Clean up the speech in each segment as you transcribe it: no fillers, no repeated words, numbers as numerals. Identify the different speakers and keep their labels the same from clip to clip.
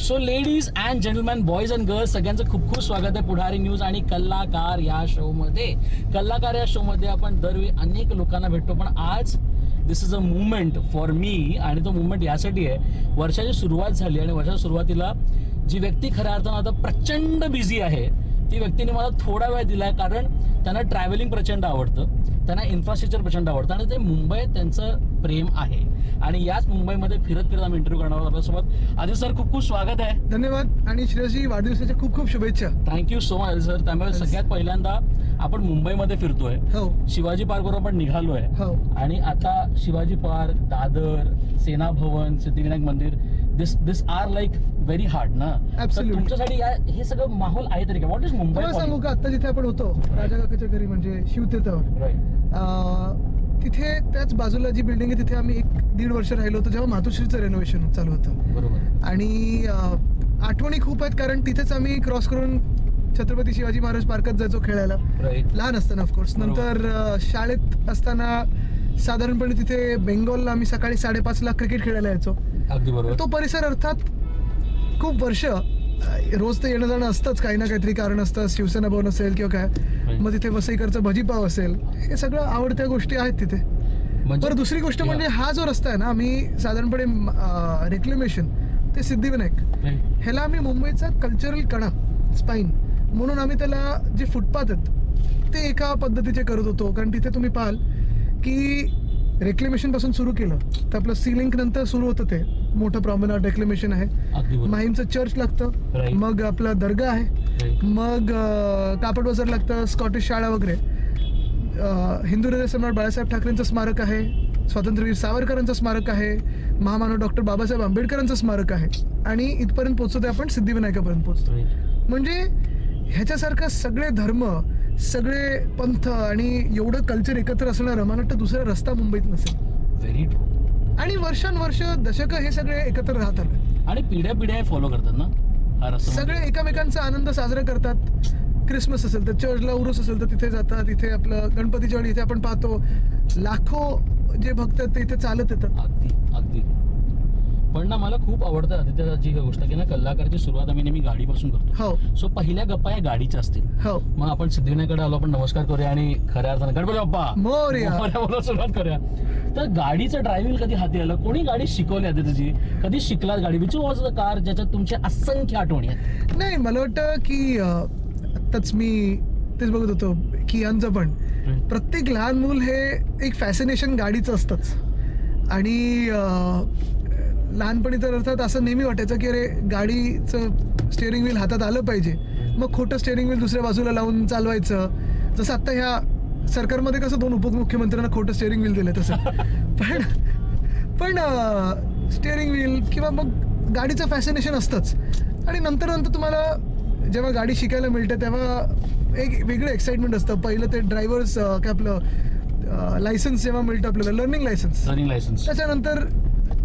Speaker 1: So ladies and gentleman, boys and girls, सगळ्यांचं खूप खूप स्वागत आहे पुढारी न्यूज आणि कलाकार या शोमध्ये. कलाकार या शोमध्ये आपण दरवेळी अनेक लोकांना भेटतो, पण आज this is a movement for me. आणि तो मुवमेंट यासाठी आहे, वर्षाची सुरुवात झाली आणि वर्षाच्या सुरुवातीला जी व्यक्ती खऱ्या अर्थानं आता प्रचंड बिझी आहे, ती व्यक्तीने मला थोडा वेळ दिला आहे. कारण त्यांना ट्रॅव्हलिंग प्रचंड आवडतं, त्यांना इन्फ्रास्ट्रक्चर प्रचंड आवडतं आणि ते मुंबईत त्यांचं प्रेम आहे. आणि याच मुंबईमध्ये फिरत फिरत आम्ही इंटरव्ह्यू करणार आहोत आपल्यासोबत. आदिल सर, खूप खूप स्वागत आहे.
Speaker 2: धन्यवाद. आणि श्रेयसजी, वाढदिवसाच्या खूप खूप शुभेच्छा.
Speaker 1: Thank you so much Adil sir. त्यामुळे सगळ्यात पहिल्यांदा आपण मुंबईमध्ये फिरतोय.
Speaker 2: हो,
Speaker 1: शिवाजी पार्कवर आपण निघालोय.
Speaker 2: हो.
Speaker 1: आणि आता शिवाजी पार्क, दादर, सेना भवन, सिद्धिविनायक मंदिर, दिस आर लाईक व्हेरी हार्ड ना.
Speaker 2: Absolutely.
Speaker 1: तुमच्यासाठी हे सगळं माहोल आहे तरी का? What is Mumbai?
Speaker 2: तुम्हाला सांगू का, आता जिथे आपण होतो राजा काकाच्या घरी म्हणजे शिवतीर्थावर,
Speaker 1: राईट.
Speaker 2: तिथे त्याच बाजूला जी बिल्डिंग आहे तिथे आम्ही 1-1.5 वर्ष राहिलो होतो जेव्हा मातोश्रीचं रेनोव्हेशन चालू होतं.
Speaker 1: बरोबर.
Speaker 2: आणि आठवणी खूप आहेत, कारण तिथेच आम्ही क्रॉस करून छत्रपती शिवाजी महाराज पार्कात जायचो खेळायला,
Speaker 1: राईट.
Speaker 2: लहान असताना ऑफकोर्स. नंतर शाळेत असताना साधारणपणे तिथे बेंगॉलला आम्ही सकाळी 5:30ला क्रिकेट खेळायला यायचो.
Speaker 1: अगदी बरोबर.
Speaker 2: तो परिसर अर्थात खूप वर्ष रोज ते येणं जाणं असतंच, काही ना काहीतरी कारण असतं. शिवसेना भवन असेल किंवा काय, मग तिथे वसईकरचं भजीपाव असेल, हे सगळं आवडत्या गोष्टी आहेत तिथे. बरं, दुसरी गोष्ट म्हणजे हा जो रस्ता आहे ना, आम्ही साधारणपणे रेक्लेमेशन ते सिद्धिविनायक, ह्याला आम्ही मुंबईचा कल्चरल कणा, स्पाईन म्हणून आम्ही त्याला जे फुटपाथ आहेत ते एका पद्धतीचे करत होतो. कारण तिथे तुम्ही पाहाल की रेक्लेमेशन पासून सुरू केलं तर आपलं सीलिंग नंतर सुरू होतं ते मोठं प्रॉमेनाड रेक्लेमेशन आहे, माहीमचं चर्च लागतं, मग आपलं दर्गा आहे, मग कापड बाजार लागतं, स्कॉटिश शाळा वगैरे, हिंदू हृदय सम्राट बाळासाहेब ठाकरेंचं स्मारक आहे, स्वातंत्र्यवीर सावरकरांचं स्मारक आहे, महामानव डॉक्टर बाबासाहेब आंबेडकरांचं स्मारक आहे, आणि इथपर्यंत पोहोचतो ते आपण सिद्धिविनायकापर्यंत पोहोचतो. म्हणजे ह्याच्यासारखं सगळे धर्म, सगळे पंथ आणि एवढं कल्चर एकत्र असणारं मला वाटतं दुसरा रस्ता मुंबईत नसेल.
Speaker 1: Very true.
Speaker 2: आणि वर्षानुवर्ष दशकं हे सगळे एकत्र राहत आले
Speaker 1: आणि पिढ्या पिढ्या फॉलो करतात ना हा रस्ता.
Speaker 2: सगळे एकमेकांचा आनंद साजरा करतात. क्रिसमस असेल तर चर्चला, उरूस असेल तर तिथे जातात. इथे आपलं गणपतीच्या वेळी इथे आपण पाहतो लाखो जे भक्त आहेत ते इथे चालत येतात.
Speaker 1: अगदी अगदी. पण ना मला खूप आवडतं आदित्यची ही गोष्ट की ना, कलाकारची सुरुवात आम्ही नेहमी गाडीपासून करतो.
Speaker 2: हो,
Speaker 1: सो पहिल्या गप्पा या गाडीच्या असतील.
Speaker 2: हो.
Speaker 1: मग आपण सिद्धिविनायकडे आलो, आपण नमस्कार करूया आणि खऱ्या अर्थानं गणपती बाप्पा
Speaker 2: मोरया
Speaker 1: बोलायला सुरुवात करूया. तर गाडीचं ड्रायव्हिंग कधी हाती आलं? कोणी गाडी शिकवली आदित्यची? कधी शिकलात गाडी? विच वॉज द कार ज्याच्यात तुमच्या असंख्य आठवणी आहेत?
Speaker 2: नाही, मला वाटतं की आत्ताच मी तेच बघत होतो की यांचं पण प्रत्येक लहान मूल हे एक फॅसिनेशन गाडीचं असतंच. आणि लहानपणी तर अर्थात असं नेहमी वाटायचं की अरे गाडीचं स्टेअरिंग व्हील हातात आलं पाहिजे, मग खोटं स्टेअरिंग व्हील दुसऱ्या बाजूला लावून चालवायचं. जसं आत्ता ह्या सरकारमध्ये कसं 2 उपमुख्यमंत्र्यांना खोटं स्टेअरिंग व्हील दिलं तसं. पण स्टेअरिंग व्हील किंवा मग गाडीचं फॅसिनेशन असतंच. आणि नंतर तुम्हाला जेव्हा गाडी शिकायला मिळते तेव्हा एक वेगळं एक्साइटमेंट असतं. पहिलं ते ड्रायव्हर्स काय आपलं लायसन्स जेव्हा मिळतं आपल्याला, लर्निंग लायसन्स, त्याच्यानंतर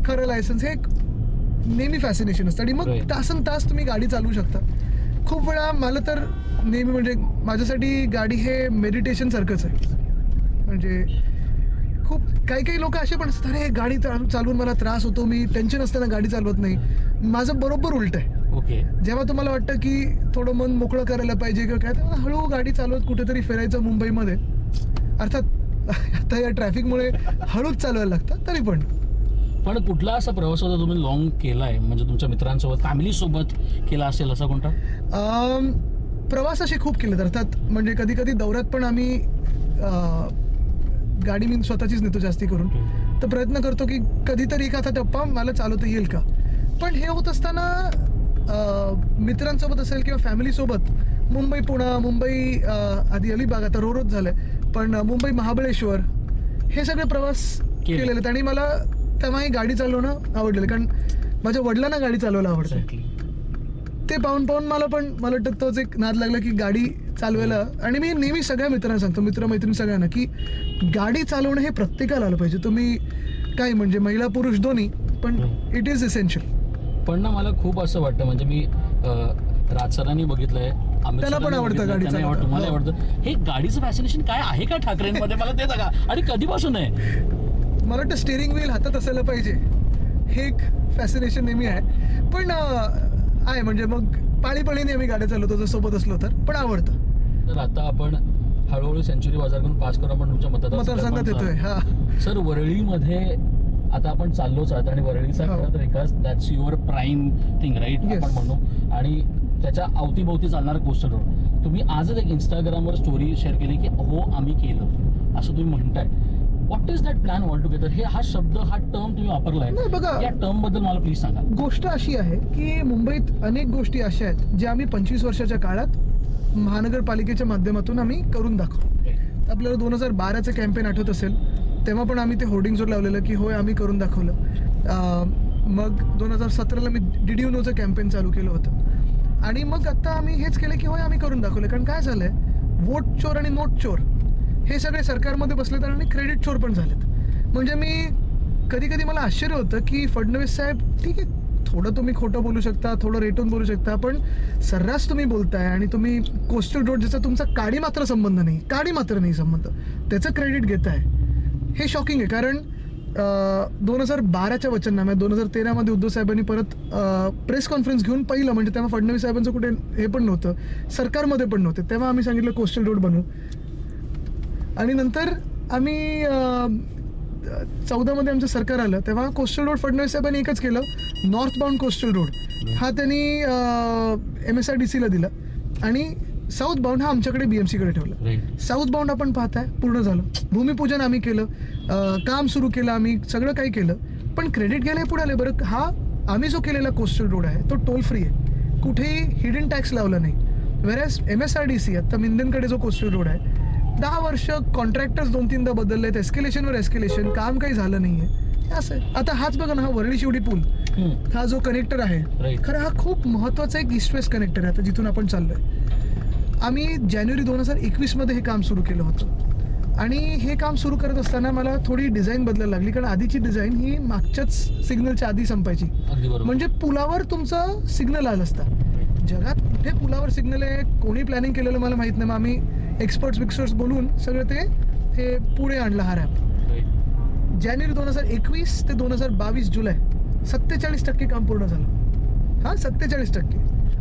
Speaker 2: खरं लायसन्स, हे एक नेहमी फॅसिनेशन असतं. आणि मग तासन तास तुम्ही गाडी चालवू शकता. खूप वेळा मला तर नेहमी म्हणजे माझ्यासाठी गाडी हे मेडिटेशन सारखंच आहे. म्हणजे खूप काही लोक असे पण असतात, अरे गाडी चालवून मला त्रास होतो, मी टेन्शन असताना गाडी चालवत नाही. माझं बरोबर उलट आहे.
Speaker 1: ओके.
Speaker 2: जेव्हा तुम्हाला वाटतं की थोडं मन मोकळं करायला पाहिजे किंवा काय, तेव्हा हळू गाडी चालवत कुठेतरी फिरायचं मुंबईमध्ये. अर्थात आता या ट्रॅफिकमुळे हळूच चालवायला लागतं तरी पण.
Speaker 1: कुठला असा प्रवास होता तुम्ही लॉंग केलाय, म्हणजे तुमच्या मित्रांसोबत, फॅमिली सोबत केला असेल असा कोणता?
Speaker 2: प्रवास असे खूप केलेत अर्थात. म्हणजे कधी कधी दौऱ्यात पण आम्ही गाडी मी स्वतःचीच नेतो जास्ती करून. तर प्रयत्न करतो की कधीतरी एखादा टप्पा मला चालवता येईल का. पण हे होत असताना मित्रांसोबत असेल किंवा फॅमिलीसोबत मुंबई पुणा, मुंबई आधी अलिबाग, आता रोज झालंय, पण मुंबई महाबळेश्वर, हे सगळे प्रवास केलेले आहेत. आणि मला तेव्हाही गाडी चालवणं आवडलेलं, कारण माझ्या वडिलांना गाडी चालवायला आवडतं. ते पाहून मला वाटतं तोच एक नाद लागला की गाडी चालवायला. आणि मी नेहमी सगळ्या मित्रांना सांगतो, मित्रमैत्रिणी सगळ्यांना, की गाडी चालवणं हे प्रत्येकाला आलं पाहिजे. तुम्ही काय म्हणजे महिला पुरुष दोन्ही, पण इट इज इसेन्शियल.
Speaker 1: पण ना मला खूप असं वाटतं, म्हणजे मी राजसरांनी बघितलंय,
Speaker 2: त्याला पण आवडतं गाडी चालवणं,
Speaker 1: तुम्हाला आवडतं. हे गाडीचं फॅसिनेशन काय आहे का ठाकरेंमध्ये? मला ते सांगा. आणि कधीपासून आहे?
Speaker 2: मला वाटतं स्टेअरिंग व्हील हातात असायला पाहिजे, हे एक फॅसिनेशन नेहमी आहे. पण आहे, म्हणजे मग पाळीपाळीने आम्ही गाड्या चालवतो जर सोबत असलो तर, पण आवडतं.
Speaker 1: तर आता आपण हळूहळू सेंचुरी बाजार करून पास करून आपण तुमच्या
Speaker 2: मतदारसंघात येतोय. हा
Speaker 1: सर, वरळीमध्ये आता आपण चाललोच आहात आणि वरळीचा
Speaker 2: हो.
Speaker 1: खरं तर Vikas that's your prime thing right
Speaker 2: Yes.
Speaker 1: आपण म्हणू. आणि त्याच्या अवतीभोवती चालणारा कोस्टल रोड. तुम्ही आजच एक इंस्टाग्रामवर स्टोरी शेअर केली की हो आम्ही केलं असं तुम्ही म्हणताय. What is that plan all together? हा शब्द, हा टर्म तुम्ही वापरलाय,
Speaker 2: नाही बघा,
Speaker 1: या टर्म बद्दल मला प्लीज सांगा.
Speaker 2: गोष्ट अशी आहे की मुंबईत अनेक गोष्टी अशा आहेत ज्या आम्ही 25 वर्षाच्या काळात महानगरपालिकेच्या माध्यमातून आम्ही करून दाखवू. आपल्याला 2012चं कॅम्पेन आठवत असेल, तेव्हा पण आम्ही ते होर्डिंग्सवर लावलेलं की होय आम्ही करून दाखवलं. मग 2017ला मी DDUNOचं कॅम्पेन चालू केलं होतं. आणि मग आता आम्ही हेच केलं की होय आम्ही करून दाखवलं. कारण काय झालंय, वोट चोर आणि नोट चोर हे सगळे सरकारमध्ये बसलेत आणि क्रेडिट चोर पण झालेत. म्हणजे मी कधी कधी मला आश्चर्य होतं की फडणवीस साहेब, ठीक आहे थोडं तुम्ही खोटं बोलू शकता, थोडं रेटून बोलू शकता, पण सर्रास तुम्ही बोलताय आणि तुम्ही कोस्टल रोड ज्याचा तुमचा काडी मात्र संबंध नाही, त्याचं क्रेडिट घेताय, हे शॉकिंग आहे. कारण 2012च्या वचननाम्यात 2013मध्ये उद्धव साहेबांनी परत प्रेस कॉन्फरन्स घेऊन पहिलं, म्हणजे तेव्हा फडणवीस साहेबांचं कुठे हे पण नव्हतं, सरकारमध्ये पण नव्हते, तेव्हा आम्ही सांगितलं कोस्टल रोड बनवू. आणि नंतर आम्ही 14मध्ये आमचं सरकार आलं तेव्हा कोस्टल रोड फडणवीस साहेबांनी एकच केलं, नॉर्थ बाउंड कोस्टल रोड हा त्यांनी MSRDCला दिला आणि साऊथ बाउंड हा आमच्याकडे BMCकडे ठेवला. साऊथ बाउंड आपण पाहताय पूर्ण झालं, भूमिपूजन आम्ही केलं, काम सुरू केलं, आम्ही सगळं काही केलं, पण क्रेडिट घ्यायला पुढे आले. बरं, हा आम्ही जो केलेला कोस्टल रोड आहे तो टोल फ्री आहे, कुठेही हिडन टॅक्स लावला नाही. वेरॅज MSRDC आता मिंदनकडे जो कोस्टल रोड आहे 10 वर्ष कॉन्ट्रॅक्टर्स 2-3दा बदललेत, एस्केलेशनवर एस्केलेशन, काम काही झालं नाहीये, असं आहे. आता हाच बघा ना, हा वरळी शिवडी पूल, हा जो कनेक्टर आहे खरं हा खूप महत्वाचा एक ईस्ट वेस्ट कनेक्टर आहे. आता जिथून आपण चाललोय, आम्ही जानेवारी 2021मध्ये हे काम सुरू केलं होतं आणि हे काम सुरू करत असताना मला थोडी डिझाईन बदलायला लागली. कारण आधीची डिझाईन ही मागच्याच सिग्नलच्या आधी संपायची, म्हणजे पुलावर तुमचं सिग्नल आलं असतं. जगात कुठे पुलावर सिग्नल आहे, कोणी प्लॅनिंग केलेलं मला माहित नाही. मग आम्ही एक्सपर्ट्स बोलून सगळं ते पुढे आणलं हा रॅप. जानेवारी 2021 ते 2022 जुलै 47% काम पूर्ण झालं. हा 47%.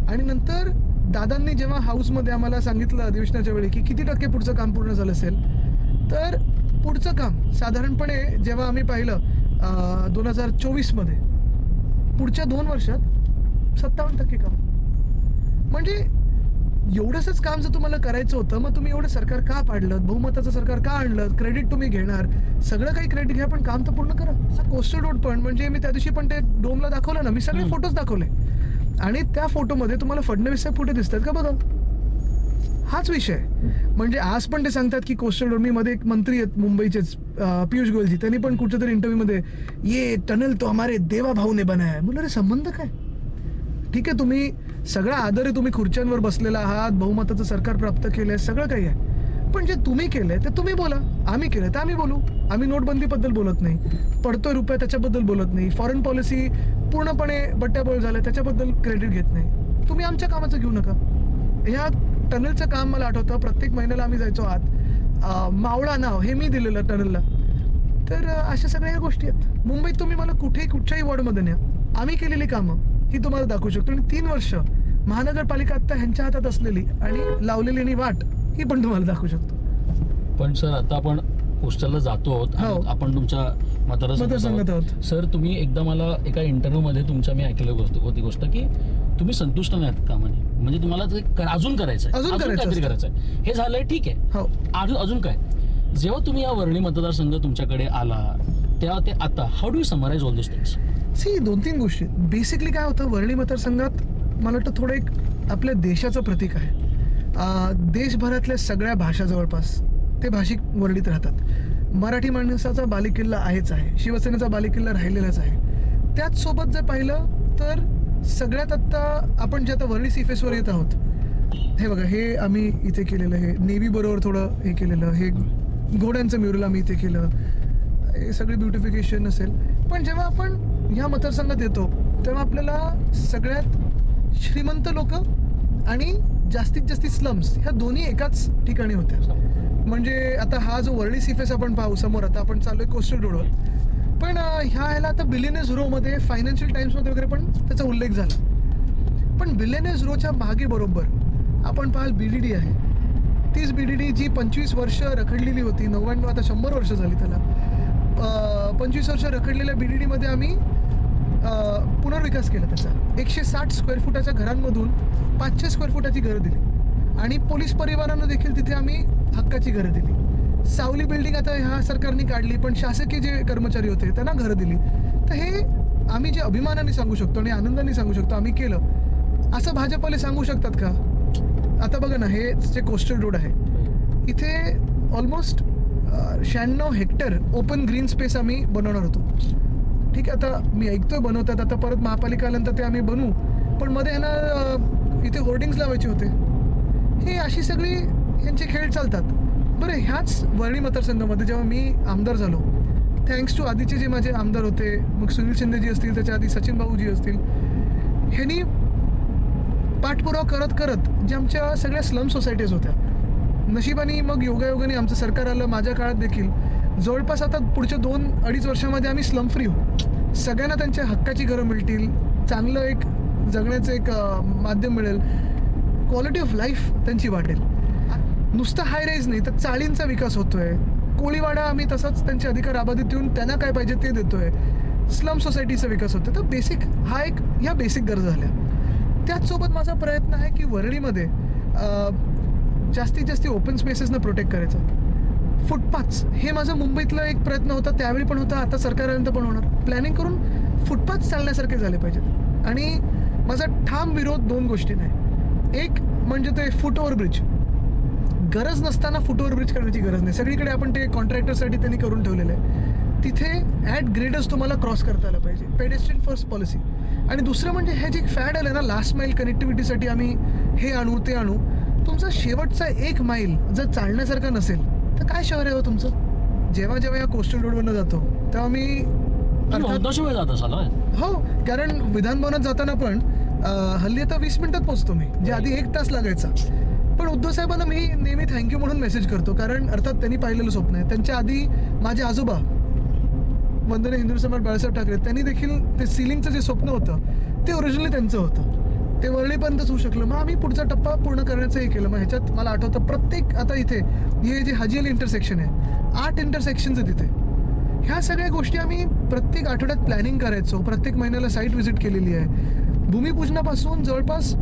Speaker 2: आणि नंतर दादांनी जेव्हा हाऊसमध्ये आम्हाला सांगितलं अधिवेशनाच्या वेळी की किती टक्के पुढचं काम पूर्ण झालं असेल, तर पुढचं काम साधारणपणे जेव्हा आम्ही पाहिलं 2024मध्ये पुढच्या 2 वर्षात 57% काम. म्हणजे एवढंच काम जर तुम्हाला करायचं होतं, मग तुम्ही एवढं सरकार का पाडलं, बहुमताचं सरकार का आणलं, क्रेडिट तुम्ही घेणार, सगळं काही क्रेडिट घ्या, पण काम तर पूर्ण करा. कोस्टल रोड पण, म्हणजे मी त्या दिवशी पण ते डोमला दाखवलं ना, मी सगळे फोटोज दाखवले आणि त्या फोटोमध्ये तुम्हाला फडणवीस साहेब कुठे दिसतात का बघा, हाच विषय. म्हणजे आज पण ते सांगतात की कोस्टल रोड, मी मध्ये एक मंत्री आहेत मुंबईचेच पियुष गोयलजी, त्यांनी पण कुठच्या तरी इंटरव्ह्यूमध्ये ये टनल तो हमारे देवा भाऊ ने बनाया है. म्हणलं अरे संबंध काय? ठीक आहे, तुम्ही सगळा आदर आहे, तुम्ही खुर्च्यांवर बसलेला आहात, बहुमताचं सरकार प्राप्त केलंय, सगळं काही आहे, पण जे तुम्ही केलंय ते तुम्ही बोला, आम्ही केलंय तर आम्ही बोलू. आम्ही नोटबंदीबद्दल बोलत नाही, पडतोय रुपये त्याच्याबद्दल बोलत नाही, फॉरेन पॉलिसी पूर्णपणे बट्ट्याबोळ झालं त्याच्याबद्दल क्रेडिट घेत नाही. तुम्ही आमच्या कामाचं घेऊ नका. ह्या टनलचं काम मला आठवतं, प्रत्येक महिन्याला आम्ही जायचो आत, मावळा नाव हे मी दिलेलं टनलला. तर अशा सगळ्या गोष्टी आहेत. मुंबईत तुम्ही मला कुठच्याही वॉर्डमध्ये न्या, आम्ही केलेली कामं ही तुम्हाला दाखवू शकतो. आणि 3 वर्ष महानगरपालिका आता ह्यांच्या हातात असलेली आणि लावलेली वाट ही पण तुम्हाला दाखवू शकतो.
Speaker 1: पण सर, आता आपण कोस्टलला जातो आहोत,
Speaker 2: हो.
Speaker 1: आपण तुमच्या मतदारसंघात आहोत. सर, तुम्ही एकदा मला एका इंटरव्ह्यूमध्ये तुमच्या मी ऐकलं होती गोष्ट की तुम्ही संतुष्ट नाही आहात कामाने, म्हणजे तुम्हाला ते अजून करायचं आहे, अजून काहीतरी करायचं आहे. हे झालंय, ठीक आहे, हो, अजून काय? जेव्हा तुम्ही या वरळी मतदारसंघ तुमच्याकडे आला तेव्हा ते आता, how do you summarise all this things?
Speaker 2: See 2-3 गोष्टी. बेसिकली काय होतं, वरळी मतदारसंघात मला वाटतं थोडं एक आपल्या देशाचं प्रतीक आहे. देशभरातल्या सगळ्या भाषा जवळपास ते भाषिक वरळीत राहतात. मराठी माणसाचा बालेकिल्ला आहेच आहे, शिवसेनेचा बालेकिल्ला राहिलेलाच आहे. त्याच सोबत जर पाहिलं तर सगळ्यात आत्ता आपण जे आता वरळी सीफेसवर येत आहोत, हे बघा, हे आम्ही इथे केलेलं, हे नेव्ही बरोबर थोडं हे केलेलं, हे घोड्यांचं म्युरल आम्ही इथे केलं, हे सगळी ब्युटिफिकेशन असेल. पण जेव्हा आपण ह्या मतदारसंघात येतो तेव्हा आपल्याला सगळ्यात श्रीमंत लोक आणि जास्तीत जास्त स्लम्स ह्या दोन्ही एकाच ठिकाणी होत्या. म्हणजे आता हा जो वरळी सीफेस आपण पाहू समोर, आता आपण चाललोय कोस्टल रोडवर, पण ह्याला आता बिलियनर्स रोमध्ये, फायनान्शियल टाइम्समध्ये वगैरे पण त्याचा उल्लेख झाला. पण पण बिलियनर्स रोच्या मागे बरोबर आपण पाहाल BDD आहे. तीच BDD जी 25 वर्ष रखडलेली होती, 99 आता 100 वर्ष झाली त्याला. 25 वर्ष रखडलेल्या BDD मध्ये आम्ही पुनर्विकास केला त्याचा. 160 स्क्वेअर फुटाच्या घरांमधून 500 स्क्वेअर फुटाची घरं दिली आणि पोलीस परिवारांना देखील तिथे आम्ही हक्काची घरं दिली. सावली बिल्डिंग आता ह्या सरकारने काढली, पण शासकीय जे कर्मचारी होते त्यांना घरं दिली. तर हे आम्ही जे अभिमानाने सांगू शकतो आणि आनंदाने सांगू शकतो आम्ही केलं, असं भाजपवाले सांगू शकतात का? आता बघा ना, हे जे कोस्टल रोड आहे इथे almost 96 hectare open green space आम्ही बनवणार होतो. ठीक आहे, आता मी ऐकतोय बनवतात, आता परत महापालिका आल्यानंतर ते आम्ही बनवू, पण मध्ये ह्यांना इथे होर्डिंग्स लावायचे होते. हे अशी सगळी यांचे खेळ चालतात. बरं, ह्याच वरळी मतदारसंघामध्ये जेव्हा मी आमदार झालो, थँक्स टू आधीचे जे माझे आमदार होते, मग सुनील शिंदेजी असतील, त्याच्या आधी सचिन भाऊजी असतील, ह्यांनी पाठपुरावा करत करत जे आमच्या सगळ्या स्लम सोसायटीज होत्या, नशिबाने मग योगायोगाने आमचं सरकार आलं. माझ्या काळात देखील जवळपास आता पुढच्या 2-2.5 वर्षामध्ये आम्ही स्लम फ्री होऊ. सगळ्यांना त्यांच्या हक्काची घरं मिळतील, चांगलं एक जगण्याचं एक माध्यम मिळेल, क्वालिटी ऑफ लाईफ त्यांची वाढेल. नुसतं हाय राईज नाही तर चाळींचा विकास होतोय. कोळीवाडा आम्ही तसाच त्यांचे अधिकार अबाधित देऊन त्यांना काय पाहिजे ते देतोय. स्लम सोसायटीचा विकास होतोय. तर बेसिक हा एक ह्या बेसिक गरजा झाल्या. त्याचसोबत माझा प्रयत्न आहे की वरळीमध्ये जास्तीत जास्त ओपन स्पेसेसनं प्रोटेक्ट करायचं. फुटपाथ्स हे माझा मुंबईतला एक प्रयत्न होता, त्यावेळी पण होता, आता सरकार आल्यानंतर पण होणार. प्लॅनिंग करून फुटपाथ चालण्यासारखे झाले पाहिजेत. आणि माझा ठाम विरोध 2 गोष्टींना आहे. एक म्हणजे ते फुट ओव्हर ब्रिज. गरज नसताना फुट ओव्हर ब्रिज करण्याची गरज नाही. सगळीकडे आपण ते कॉन्ट्रॅक्टरसाठी त्यांनी करून ठेवलेलं आहे. तिथे ॲट ग्रेडच तुम्हाला क्रॉस करता आलं पाहिजे. Pedestrian first policy. आणि दुसरं म्हणजे हे जे फॅड आलं ना, लास्ट माईल कनेक्टिव्हिटीसाठी आम्ही हे आणू ते आणू. तुमचा शेवटचा 1 मैल जर चालण्यासारखा नसेल तर काय शहर आहे हो तुमचं? जेव्हा जेव्हा या कोस्टल रोडवरनं जातो तेव्हा मी
Speaker 1: जात असाल.
Speaker 2: हो, कारण विधान भवनात जाताना पण हल्ली आता 20 मिनिटात पोहोचतो मी, जे आधी 1 तास लागायचा. पण उद्धव साहेबांना मी नेहमी थँक्यू म्हणून मेसेज करतो, कारण अर्थात त्यांनी पाहिलेलं स्वप्न आहे. त्यांच्या आधी माझे आजोबा वंदनीय हिंदू सम्राट बाळासाहेब ठाकरे, त्यांनी देखील ते सिलिंगचं जे स्वप्न होतं ते ओरिजिनली त्यांचं होतं. ते वरळीपर्यंतच होऊ शकलं. मग आम्ही पुढचा टप्पा पूर्ण करण्याचं हे केलं. मग ह्याच्यात मला आठवतं प्रत्येक आता इथे हे जे हाजी अली इंटरसेक्शन आहे, 8 इंटरसेक्शन्स आहेत तिथे. ह्या सगळ्या गोष्टी आम्ही प्रत्येक आठवड्यात प्लॅनिंग करायचो. प्रत्येक महिन्याला साईट व्हिजिट केलेली आहे. भूमिपूजनापासून जवळपास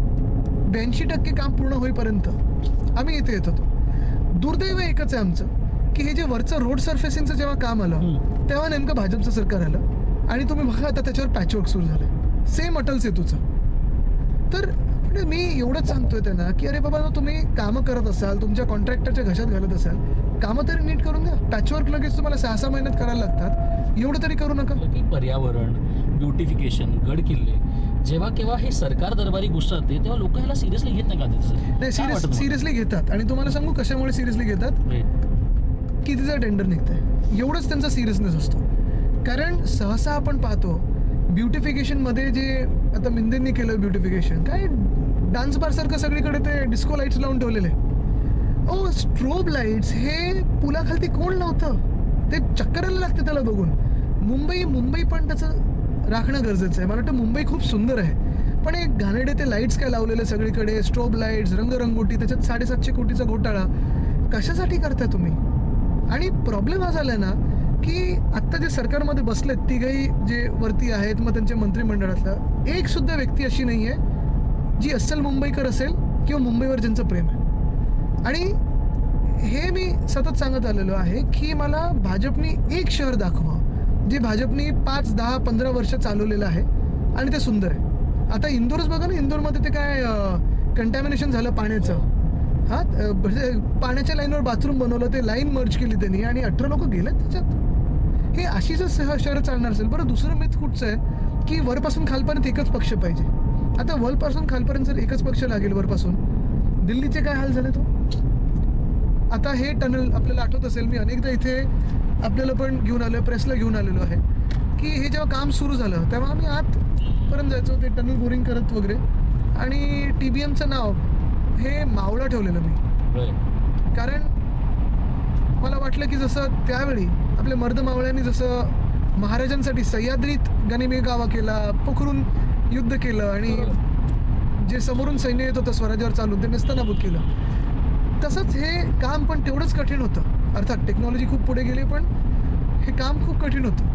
Speaker 2: 82% काम पूर्ण होईपर्यंत आम्ही इथे येत होतो. दुर्दैव एकच आहे आमचं की हे जे वरचं रोड सरफेसिंगचं जेव्हा काम आलं तेव्हा नेमकं भाजपचं सरकार आलं आणि तुम्ही बघा आता त्याच्यावर पॅचवर्क सुरू झालं, सेम अटल सेतूचं. तर मी एवढंच सांगतोय त्यांना की अरे बाबा, तुम्ही कामं करत असाल, तुमच्या कॉन्ट्रॅक्टरच्या घशात घालत असाल, कामं तरी नीट करून द्या. पॅचवर्क लगेच तुम्हाला 6-6 महिन्यात करायला लागतात, एवढं तरी करू नका.
Speaker 1: की पर्यावरण, ब्युटिफिकेशन, गड किल्ले, जेव्हा केव्हा हे सरकार दरबारी गोष्ट असते तेव्हा लोक ह्याला सिरियसली घेत नाही का?
Speaker 2: नाही, सिरियसली घेतात. आणि तुम्हाला सांगू कशामुळे सिरियसली घेतात? कितीचं टेंडर निघतंय एवढंच त्यांचा सिरियसनेस असतो. कारण सहसा आपण पाहतो ब्युटिफिकेशनमध्ये जे आता मिंदेंनी केलं ब्युटिफिकेशन, काय डान्स बारसारखं सगळीकडे ते डिस्को लाईट्स लावून ठेवलेले. ओ, स्ट्रोब लाईट्स हे पुलाखालती कोण लावतं? ते चक्करायला लागते त्याला बघून. मुंबई पण त्याचं राखणं गरजेचं आहे. मला वाटतं मुंबई खूप सुंदर आहे, पण एक घाणेरडे ते लाईट्स काय लावलेले सगळीकडे, स्ट्रोब लाईट्स, रंगरंगोटी, त्याच्यात 750 कोटीचा घोटाळा कशासाठी करताय तुम्ही? आणि प्रॉब्लेम हा झाला ना की आत्ता जे सरकारमध्ये बसलेत तिघही जे वरती आहेत, मग त्यांच्या मंत्रिमंडळातला एक सुद्धा व्यक्ती अशी नाही आहे जी अस्सल मुंबईकर असेल किंवा मुंबईवर ज्यांचं प्रेम आहे. आणि हे मी सतत सांगत आलेलो आहे की मला भाजपनी एक शहर दाखवा जे भाजपनी 5, 10, 15 वर्ष चालवलेलं आहे आणि ते सुंदर आहे. आता इंदोरच बघा ना, इंदोरमध्ये ते काय कंटॅमिनेशन झालं पाण्याचं. हा, पाण्याच्या लाईनवर बाथरूम बनवलं, ते लाईन मर्ज केली त्यांनी आणि 18 लोक गेले त्याच्यात. हे अशी जर शहरं चालणार असेल. बरं, दुसरं मिथ कुठचं आहे की वरपासून खालपर्यंत एकच पक्ष पाहिजे. आता वरपासून खालपर्यंत जर एकच पक्ष लागेल वरपासून, दिल्लीचे काय हाल झाले तो. आता हे टनल आपल्याला आठवत असेल, मी अनेकदा इथे आपल्याला पण घेऊन आलो, प्रेसला घेऊन आलेलो आहे की हे जेव्हा काम सुरू झालं तेव्हा आम्ही आतपर्यंत जायचो ते टनल बोरिंग करत वगैरे. आणि TBMचं नाव हे मावळा ठेवलेलं मी, कारण मला वाटलं की जसं त्यावेळी आपल्या मर्द मावळ्यांनी जसं महाराजांसाठी सह्याद्रीत गनिमी गावा केला, पोखरून युद्ध केलं आणि जे समोरून सैन्य येत होतं स्वराज्यावर चालून ते नेस्तनाबूत केलं. तसंच हे काम पण तेवढंच कठीण होतं. अर्थात टेक्नॉलॉजी खूप पुढे गेली पण हे काम खूप कठीण होतं.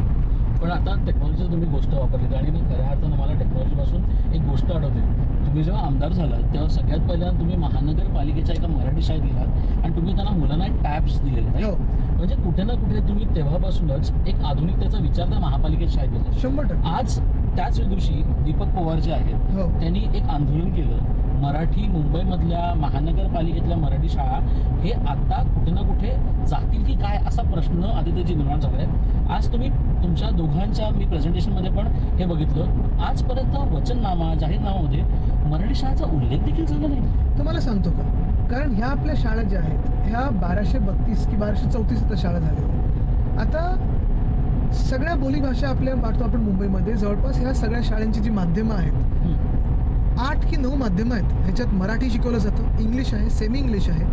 Speaker 1: पण आता टेक्नॉलॉजीची तुम्ही गोष्ट वापरली आणि मी खऱ्या अर्थानं मला टेक्नॉलॉजीपासून एक गोष्ट आठवते. तुम्ही जेव्हा आमदार झालात तेव्हा सगळ्यात पहिल्यांदा तुम्ही महानगरपालिकेच्या एका मराठी शाळेत गेलात आणि तुम्ही त्यांना मुलांना टॅब्स दिलेले
Speaker 2: हो.
Speaker 1: नाही. म्हणजे कुठे ना कुठे तुम्ही तेव्हापासूनच एक आधुनिकतेचा विचार त्या महापालिकेत शाळेत दिला.
Speaker 2: 100%.
Speaker 1: आज त्याच दिवशी दीपक पवार जे आहेत
Speaker 2: हो.
Speaker 1: त्यांनी एक आंदोलन केलं. मराठी मुंबईमधल्या महानगरपालिकेतल्या मराठी शाळा हे आता कुठे ना कुठे जातील की काय असा प्रश्न आदित्यजी निर्माण झाला आहे. आज तुम्ही तुमच्या दोघांच्या मी प्रेझेंटेशनमध्ये पण हे बघितलं. आजपर्यंत वचननामा जाहीरनामामध्ये मराठी शाळेचा उल्लेख देखील झाला नाही.
Speaker 2: तुम्हाला सांगतो का, कारण ह्या आपल्या शाळा ज्या आहेत ह्या 1232 की 1234 शाळा झाल्या. आता सगळ्या बोलीभाषा आपल्या पाहतो आपण मुंबईमध्ये जवळपास ह्या सगळ्या शाळांची जी माध्यमं आहेत 8 की 9 माध्यमं आहेत. ह्याच्यात मराठी शिकवलं जातं, इंग्लिश आहे, सेमी इंग्लिश आहे,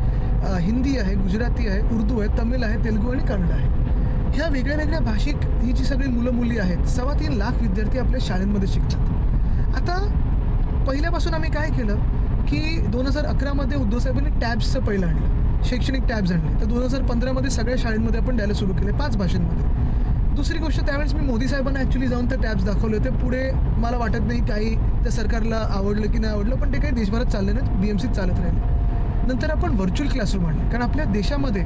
Speaker 2: हिंदी आहे, गुजराती आहे, उर्दू आहे, तमिळ आहे, तेलुगू आणि कन्नड आहे. ह्या वेगळ्या वेगळ्या भाषिक ही जी सगळी मुलं मुली आहेत 3.25 लाख विद्यार्थी आपल्या शाळेमध्ये शिकतात. आता पहिल्यापासून आम्ही काय केलं की 2011मध्ये उद्धव साहेबांनी टॅब्सचं पहिलं आणलं, शैक्षणिक टॅब्स आणले. तर 2015मध्ये सगळ्या शाळेमध्ये आपण द्यायला सुरू केले 5 भाषांमध्ये. दुसरी गोष्ट त्यावेळेस मी मोदी साहेबांना ॲक्च्युली जाऊन ते टॅब्स दाखवले होते. पुढे मला वाटत नाही काही त्या सरकारला आवडलं की नाही आवडलं, पण ते काही देशभरात चालले नाहीत, BMCत चालत राहिले. नंतर आपण व्हर्च्युअल क्लासरूम आणले, कारण आपल्या देशामध्ये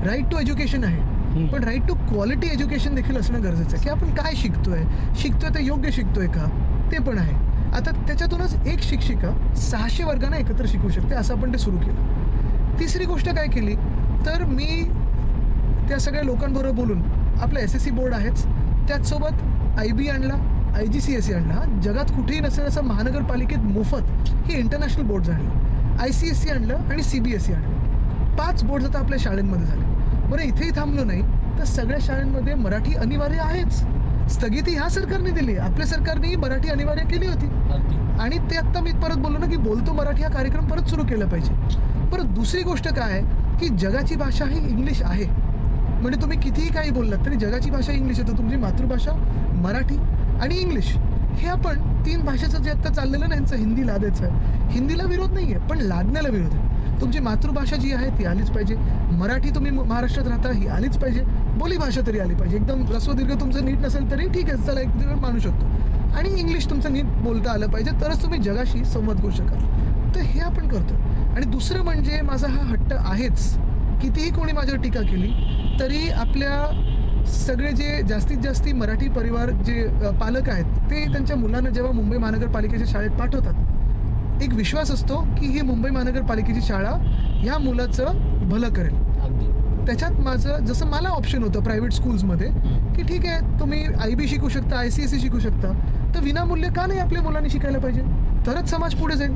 Speaker 2: राईट टू एज्युकेशन आहे पण राईट टू क्वालिटी एज्युकेशन देखील असणं गरजेचं आहे. की आपण काय शिकतोय ते योग्य शिकतोय का ते पण आहे. आता त्याच्यातूनच एक शिक्षिका 600 वर्गांना एकत्र शिकवू शकते असं आपण ते सुरू केलं. तिसरी गोष्ट काय केली तर मी त्या सगळ्या लोकांबरोबर बोलून आपलं SSC बोर्ड आहेच त्याचसोबत IB आणला, IGCSE आणला. जगात कुठेही नसेल असं महानगरपालिकेत मोफत हे इंटरनॅशनल बोर्ड्स आणले, ICSE आणलं आणि CBSE आणलं. 5 बोर्ड्स आता आपल्या शाळांमध्ये झाले. बरं इथेही थांबलो नाही तर सगळ्या शाळांमध्ये मराठी अनिवार्य आहेच. स्थगिती ह्या सरकारने दिली, आपल्या सरकारनेही मराठी अनिवार्य केली होती. आणि ते आत्ता मी परत बोललो ना की बोलतो मराठी हा कार्यक्रम परत सुरू केला पाहिजे. परत दुसरी गोष्ट काय आहे की जगाची भाषा ही इंग्लिश आहे. म्हणजे तुम्ही कितीही काही बोललात तरी जगाची भाषा इंग्लिश आहे. तर तुमची मातृभाषा मराठी आणि इंग्लिश हे आपण 3 भाषेचं जे आत्ता चाललेलं नाही यांचं हिंदी लादायचं आहे. हिंदीला विरोध नाही आहे पण लादण्याला विरोध आहे. तुमची मातृभाषा जी आहे ती आलीच पाहिजे. मराठी तुम्ही महाराष्ट्रात राहता ही आलीच पाहिजे. बोलीभाषा तरी आली पाहिजे. एकदम ह्रस्वदीर्घ तुमचं नीट नसेल तरी ठीक आहे, चला एक दिवस मानू शकतो. आणि इंग्लिश तुमचं नीट बोलता आलं पाहिजे तरच तुम्ही जगाशी संवाद करू शकाल. तर हे आपण करतो. आणि दुसरं म्हणजे माझा हा हट्ट आहेच, कितीही कोणी माझ्यावर टीका केली तरी आपल्या सगळे जे जास्तीत जास्त मराठी परिवार जे पालक आहेत ते त्यांच्या मुलांना जेव्हा मुंबई महानगरपालिकेच्या शाळेत पाठवतात एक विश्वास असतो की ही मुंबई महानगरपालिकेची शाळा ह्या मुलाचं भलं करेल. त्याच्यात माझं जसं मला ऑप्शन होतं प्रायव्हेट स्कूल्समध्ये की ठीक आहे तुम्ही IB शिकू शकता, ICSE शिकू शकता, तर विनामूल्य का नाही आपल्या मुलांनी शिकायला पाहिजे, तरच समाज पुढे जाईल.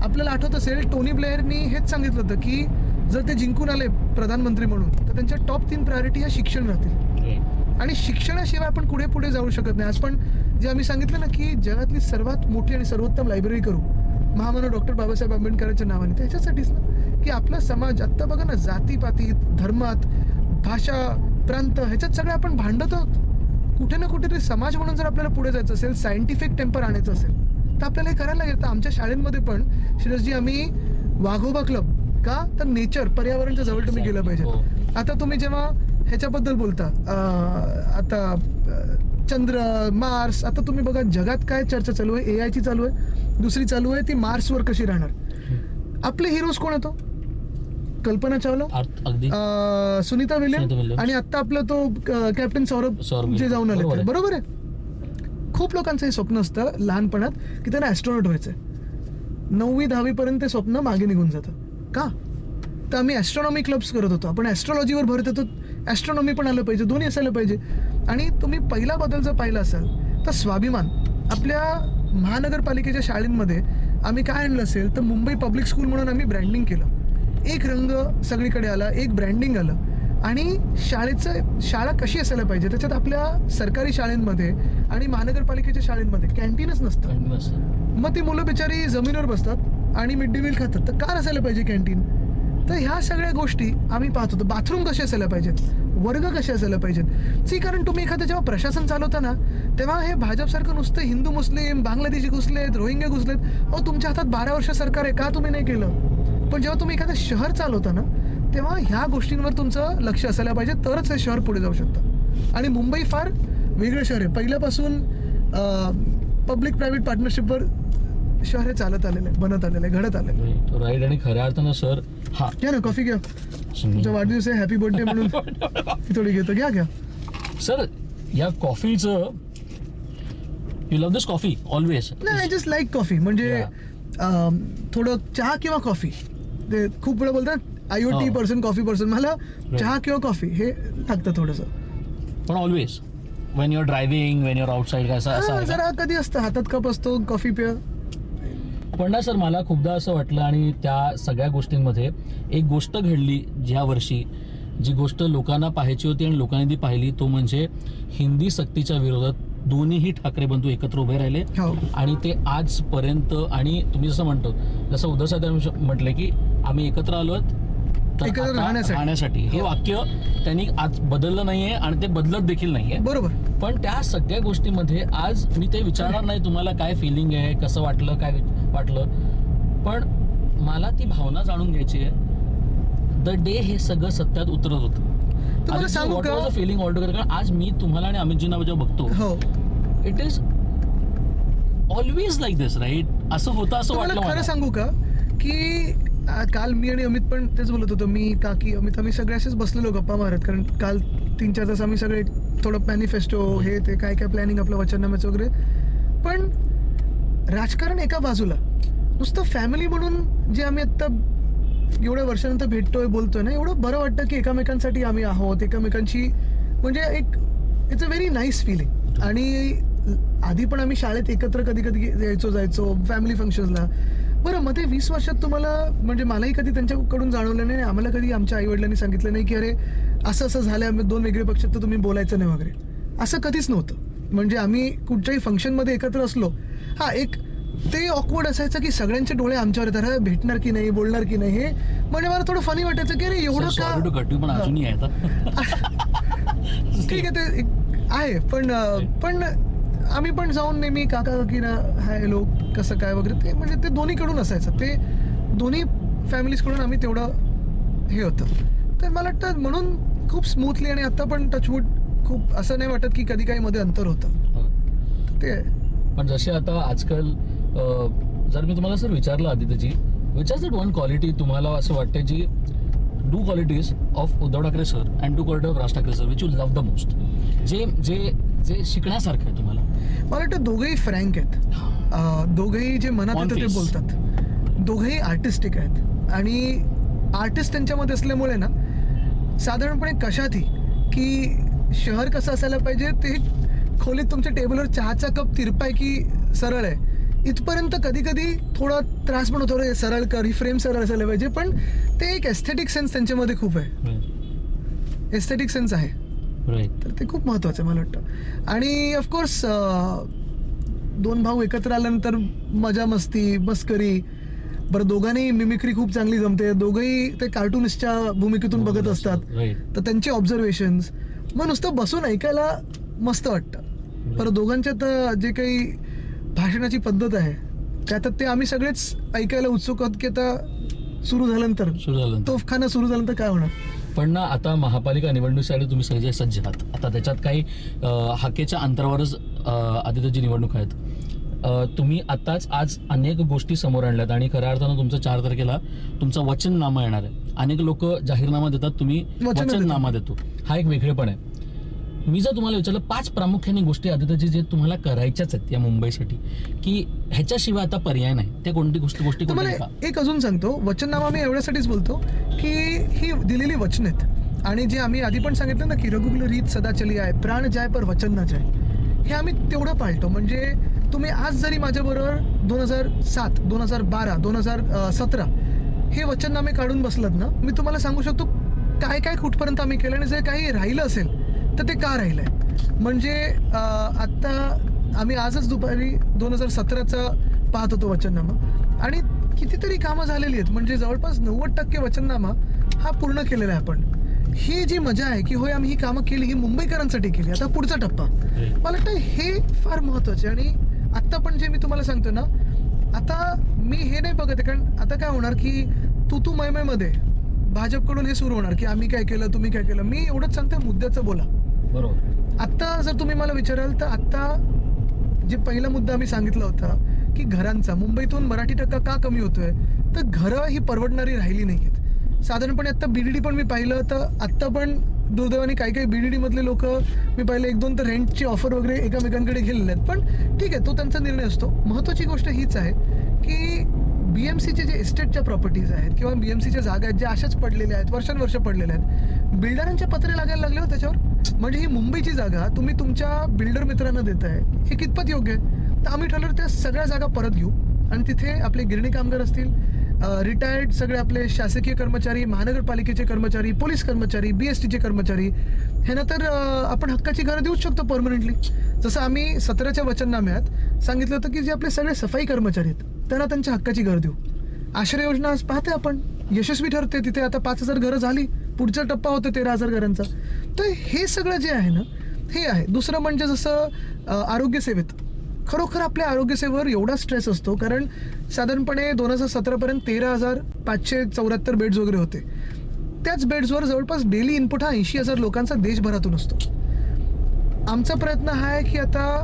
Speaker 2: आपल्याला आठवत असेल टोनी ब्लेअरनी हेच सांगितलं होतं की जर ते जिंकून आले प्रधानमंत्री म्हणून तर त्यांच्या टॉप 3 प्रायोरिटी ह्या शिक्षण राहतील. आणि शिक्षणाशिवाय आपण पुढे पुढे जाऊ शकत नाही. आज पण जे आम्ही सांगितलं ना की जगातली सर्वात मोठी आणि सर्वोत्तम लायब्ररी करू महामानव डॉक्टर बाबासाहेब आंबेडकरांच्या नावाने, त्याच्यासाठीच ना की आपला समाज आत्ता बघा ना जातीपातीत, धर्मात, भाषा, प्रांत ह्याच्यात सगळं आपण भांडत आहोत. कुठे ना कुठेतरी समाज म्हणून जर आपल्याला पुढे जायचं असेल, सायंटिफिक टेम्पर आणायचं असेल तर आपल्याला हे करायला लागेल. तर आमच्या शाळेमध्ये पण शिरसजी आम्ही वाघोबा क्लब का तर नेचर पर्यावरणच्या जवळ तुम्ही गेलं पाहिजे. आता तुम्ही जेव्हा ह्याच्याबद्दल बोलता आता चंद्र, मार्स, आता तुम्ही बघा जगात काय चर्चा चालू आहे, AI ची चालू आहे, दुसरी चालू आहे ती मार्सवर कशी राहणार. आपले हिरोज कोण येतो, कल्पना चावला, सुनीता विलियम आणि आता आपला तो कॅप्टन सौरभ जे जाऊन आले, बरोबर आहे. खूप लोकांचं हे स्वप्न असतं लहानपणात की त्यांना ॲस्ट्रॉनॉट व्हायचंय. 9वी 10वी पर्यंत ते स्वप्न मागे निघून जातं. का तर आम्ही ॲस्ट्रॉनॉमी क्लब्स करत होतो, आपण ॲस्ट्रॉलॉजीवर भर देतो, ॲस्ट्रॉनॉमी पण आलं पाहिजे, दोन्ही असायला पाहिजे. आणि तुम्ही पहिला बदल जर पाहिला असाल तर स्वाभिमान आपल्या महानगरपालिकेच्या शाळेंमध्ये आम्ही काय आणलं असेल तर मुंबई पब्लिक स्कूल म्हणून आम्ही ब्रँडिंग केलं. एक रंग सगळीकडे आला, एक ब्रँडिंग आलं. आणि शाळा कशी असायला पाहिजे त्याच्यात आपल्या सरकारी शाळेंमध्ये आणि महानगरपालिकेच्या शाळेंमध्ये कॅन्टीनच नसतं. मग ती मुलं बिचारी जमिनीवर बसतात आणि मिड डे मील खातात. तर का असायला पाहिजे कॅन्टीन. तर ह्या सगळ्या गोष्टी आम्ही पाहत होतो. बाथरूम कसे असायला पाहिजेत, वर्ग कसे असायला पाहिजेत. सी कारण तुम्ही एखादं जेव्हा प्रशासन चालवता ना तेव्हा हे भाजपसारखं नुसतं हिंदू मुस्लिम बांगलादेशी घुसलेत रोहिंग्या घुसलेत, अहो तुमच्या हातात 12 वर्ष सरकार आहे, का तुम्ही नाही केलं. पण जेव्हा तुम्ही एखादं शहर चालवता ना तेव्हा ह्या गोष्टींवर तुमचं लक्ष असायला पाहिजे, तरच हे शहर पुढे जाऊ शकतं. आणि मुंबई फार वेगळं शहर आहे. पहिल्यापासून पब्लिक प्रायव्हेट पार्टनरशिपवर शहर हे चालत आलेलं आहे, बनत आलेलं आहे, घडत आलेलं आहे.
Speaker 1: राईट. आणि खऱ्या अर्थानं सर हा
Speaker 2: घ्या ना कॉफी घ्या, तुमचा वाढदिवस आहे, हॅपी बर्थडे म्हणून थोडी घेतो. घ्या
Speaker 1: सर या कॉफीचं you love this coffee always.
Speaker 2: नाही आय जस्ट लाईक कॉफी. म्हणजे थोडं चहा किंवा कॉफी, ते खूप वेळा बोलतात IoT पर्सन कॉफी पर्सन, मला चहा किंवा कॉफी हे लागतं थोडंसं.
Speaker 1: पण always Wien your driving Wien your outside असं
Speaker 2: जरा कधी असतं हातात कप असतो कॉफी प्या.
Speaker 1: पण ना सर मला खूपदा असं वाटलं आणि त्या सगळ्या गोष्टींमध्ये एक गोष्ट घडली ज्या वर्षी, जी गोष्ट लोकांना पाहायची होती आणि लोकांनी ती पाहिली, तो म्हणजे हिंदी सक्तीच्या विरोधात दोन्हीही ठाकरे बंधू एकत्र उभे राहिले. आणि ते आजपर्यंत, आणि तुम्ही जसं म्हणतो जसं उद्धव साहेब म्हटलं की आम्ही एकत्र आलोत
Speaker 2: एकत्र
Speaker 1: राहण्यासाठी, हे वाक्य त्यांनी आज बदललं नाहीये आणि ते बदलत देखील नाहीये.
Speaker 2: बरोबर. पण
Speaker 1: त्या सगळ्या गोष्टीमध्ये आज मी ते विचारणार नाही तुम्हाला काय फिलिंग आहे, कसं वाटलं, काय वाटलं, पण मला ती भावना जाणून घ्यायची आहे द डे हे सगळं सत्यात उतरत होतं.
Speaker 2: तुम्हाला सांगू का
Speaker 1: फिलिंग ऑल टुगेदर. कारण आज मी तुम्हाला आणि अमितजींना जेव्हा बघतो, it is always like this right. असं होतं असं वाटलं.
Speaker 2: खरं सांगू का की काल मी आणि अमित पण तेच बोलत होतो, मी काकी अमित आम्ही सगळे असेच बसलेलो गप्पा मारत, कारण काल 3-4 तास आम्ही सगळे थोडं मॅनिफेस्टो हे ते काय काय प्लॅनिंग आपलं वचननाम्याचं वगैरे. पण राजकारण एका बाजूला, नुसतं फॅमिली म्हणून जे आम्ही आत्ता एवढ्या वर्षानंतर भेटतोय बोलतोय ना, एवढं बरं वाटतं की एकमेकांसाठी आम्ही आहोत, एकमेकांची म्हणजे एक it's a very nice feeling. आणि आधी पण आम्ही शाळेत एकत्र कधी कधी जायचो फॅमिली फंक्शन्सला. बरं मग ते 20 वर्षात तुम्हाला, म्हणजे मलाही कधी त्यांच्याकडून जाणवलं नाही, आम्हाला कधी आमच्या आईवडिलांनी सांगितलं नाही की अरे असं असं झालं, आम्ही 2 वेगळे पक्ष तर तुम्ही बोलायचं नाही वगैरे, असं कधीच नव्हतं. म्हणजे आम्ही कुठच्याही फंक्शनमध्ये एकत्र असलो, हा एक ते ऑकवर्ड असायचं की सगळ्यांचे डोळे आमच्यावर येतात, भेटणार की नाही, बोलणार की नाही, हे म्हणजे मला थोडं फनी वाटायचं की अरे एवढं का. ठीक आहे ते आहे, पण आम्ही पण जाऊन नेहमी काका काकीना हाय लोक कसं काय वगैरे, ते म्हणजे ते दोन्हीकडून असायचं, ते दोन्ही फॅमिलीजकडून आम्ही तेवढं हे होतं. तर मला वाटतं म्हणून खूप स्मूथली, आणि आता पण टचवूड खूप असं नाही वाटत की कधी काही मध्ये अंतर होतं ते.
Speaker 1: पण जसे आता आजकाल जर मी तुम्हाला सर विचारलं Adityaji, which is that one quality तुम्हाला असं वाटतं जी two qualities of Uddhav Thackeray sir and two quality of Raj Thackeray sir which you love the most, जे जे जे शिकण्यासारखं आहे तुम्हाला?
Speaker 2: मला वाटतं दोघंही फ्रँक आहेत, दोघंही जे मनात येतं ते बोलतात, दोघंही आर्टिस्टिक आहेत. आणि आर्टिस्ट त्यांच्यामध्ये असल्यामुळे ना साधारणपणे कशातही की शहर कसं असायला पाहिजे, ते खोलीत तुमच्या टेबलवर चहाचा कप तिरपाय की सरळ आहे इथपर्यंत कधी कधी थोडा त्रास पण होतो, रे सरळ कर, ही फ्रेम सरळ असायला पाहिजे. पण ते एक एस्थेटिक सेन्स त्यांच्यामध्ये खूप आहे, एस्थेटिक सेन्स आहे, तर ते खूप महत्वाचं आहे मला वाटतं. आणि ऑफकोर्स 2 भाऊ एकत्र आल्यानंतर मजा मस्ती मस्करी. बरं दोघांनी मिमिक्री खूप चांगली जमते, दोघंही ते कार्टूनिस्टच्या भूमिकेतून बघत असतात, तर त्यांचे ऑब्झर्वेशन्स मग नुसतं बसून ऐकायला मस्त वाटतं. बरं दोघांच्यात जे काही भाषणाची पद्धत आहे त्यात ते आम्ही सगळेच ऐकायला उत्सुक आहोत की आता सुरू झाल्यानंतर तोफखाना सुरू झाल्यानंतर काय होणार.
Speaker 1: पण ना आता महापालिका निवडणुकीसाठी तुम्ही सगळे सज्ज आहात. आता त्याच्यात काही हाकेच्या अंतरावरच आदित्यची निवडणूक आहेत. तुम्ही आताच आज अनेक गोष्टी समोर आणल्यात आणि खऱ्या अर्थानं तुमचं 4 तारखेला तुमचा वचननामा येणार आहे. अनेक लोक जाहीरनामा देतात, तुम्ही वचननामा देतो, हा एक वेगळेपण आहे. मी जर तुम्हाला विचारलं 5 प्रामुख्याने गोष्टी आदित्यची जे तुम्हाला करायच्याच आहेत या मुंबईसाठी, की ह्याच्याशिवाय आता पर्याय नाही, त्या गोष्टी
Speaker 2: तुम्हाला एक अजून सांगतो. वचननामा मी एवढ्यासाठीच बोलतो की ही दिलेली वचन आहेत, आणि जे आम्ही आधी पण सांगितलं ना की रघुकुल रीत सदा चली आहे, प्राण जाय पर वचन न जाय, हे आम्ही तेवढं पाळतो. म्हणजे तुम्ही आज जरी माझ्याबरोबर 2007, 2012, 2017 हे वचननामे काढून बसलात ना, मी तुम्हाला सांगू शकतो काय काय कुठपर्यंत आम्ही केलं, आणि जे काही राहिलं असेल तर ते का राहिलंय. म्हणजे आत्ता आम्ही आजच दुपारी 2017चा पाहत होतो वचननामा, आणि कितीतरी कामं झालेली आहेत. म्हणजे जवळपास 90% वचननामा हा पूर्ण केलेला आहे आपण. ही जी मजा आहे की होय आम्ही ही कामं केली, ही मुंबईकरांसाठी केली, आता पुढचा टप्पा मला वाटतं हे फार महत्वाचे. आणि आत्ता पण जे मी तुम्हाला सांगतो ना, आता मी हे नाही बघत आहे, कारण आता काय होणार की तू मध्ये भाजपकडून हे सुरू होणार की आम्ही काय केलं, तुम्ही काय केलं. मी एवढंच सांगतोय, मुद्द्याचं बोला.
Speaker 1: बरोबर.
Speaker 2: आत्ता जर तुम्ही मला विचाराल तर आत्ता जे पहिला मुद्दा आम्ही सांगितला होता की घरांचा, मुंबईतून मराठी टक्का का कमी होतोय, तर घरं ही परवडणारी राहिली नाही आहेत. साधारणपणे आत्ता BDD पण मी पाहिलं तर आत्ता पण दुर्दैवाने काही BDD मधले लोक मी पाहिले 1-2 तर रेंटची ऑफर वगैरे एकमेकांकडे गेलेले आहेत. पण ठीक आहे, तो त्यांचा निर्णय असतो. महत्त्वाची गोष्ट हीच आहे की BMCचे जे एस्टेटच्या प्रॉपर्टीज आहेत किंवा BMCच्या जागा आहेत ज्या अशाच पडलेल्या आहेत, वर्षानुवर्ष पडलेल्या आहेत, बिल्डरांच्या पत्रे लागायला लागले हो त्याच्यावर. म्हणजे ही मुंबईची जागा तुम्ही तुमच्या बिल्डर मित्रांना देताय, हे कितपत योग्य आहे? तर आम्ही ठरवलं त्या सगळ्या जागा परत घेऊ आणि तिथे आपले गिरणी कामगार असतील, रिटायर्ड सगळे आपले शासकीय कर्मचारी, महानगरपालिकेचे कर्मचारी, पोलीस कर्मचारी, BSTचे कर्मचारी, ह्यांना तर आपण हक्काची घरं देऊच शकतो परमनंटली. जसं आम्ही 17च्या वचननाम्यात सांगितलं होतं की जे आपले सगळे सफाई कर्मचारी आहेत त्यांना त्यांच्या हक्काची घरं देऊ. आश्रय योजना आज पाहते आपण यशस्वी ठरते. तिथे आता 5,000 घरं झाली, पुढचा टप्पा होतो 13,000 घरांचा. तर हे सगळं जे आहे ना, हे आहे. दुसरं म्हणजे जसं आरोग्यसेवेत, खरोखर आपल्या आरोग्यसेवेवर एवढा स्ट्रेस असतो, कारण साधारणपणे 2017पर्यंत 13,574 बेड्स वगैरे होते. त्याच बेड्सवर जवळपास डेली इनपुट हा 80,000 लोकांचा देशभरातून असतो. आमचा प्रयत्न हा आहे की आता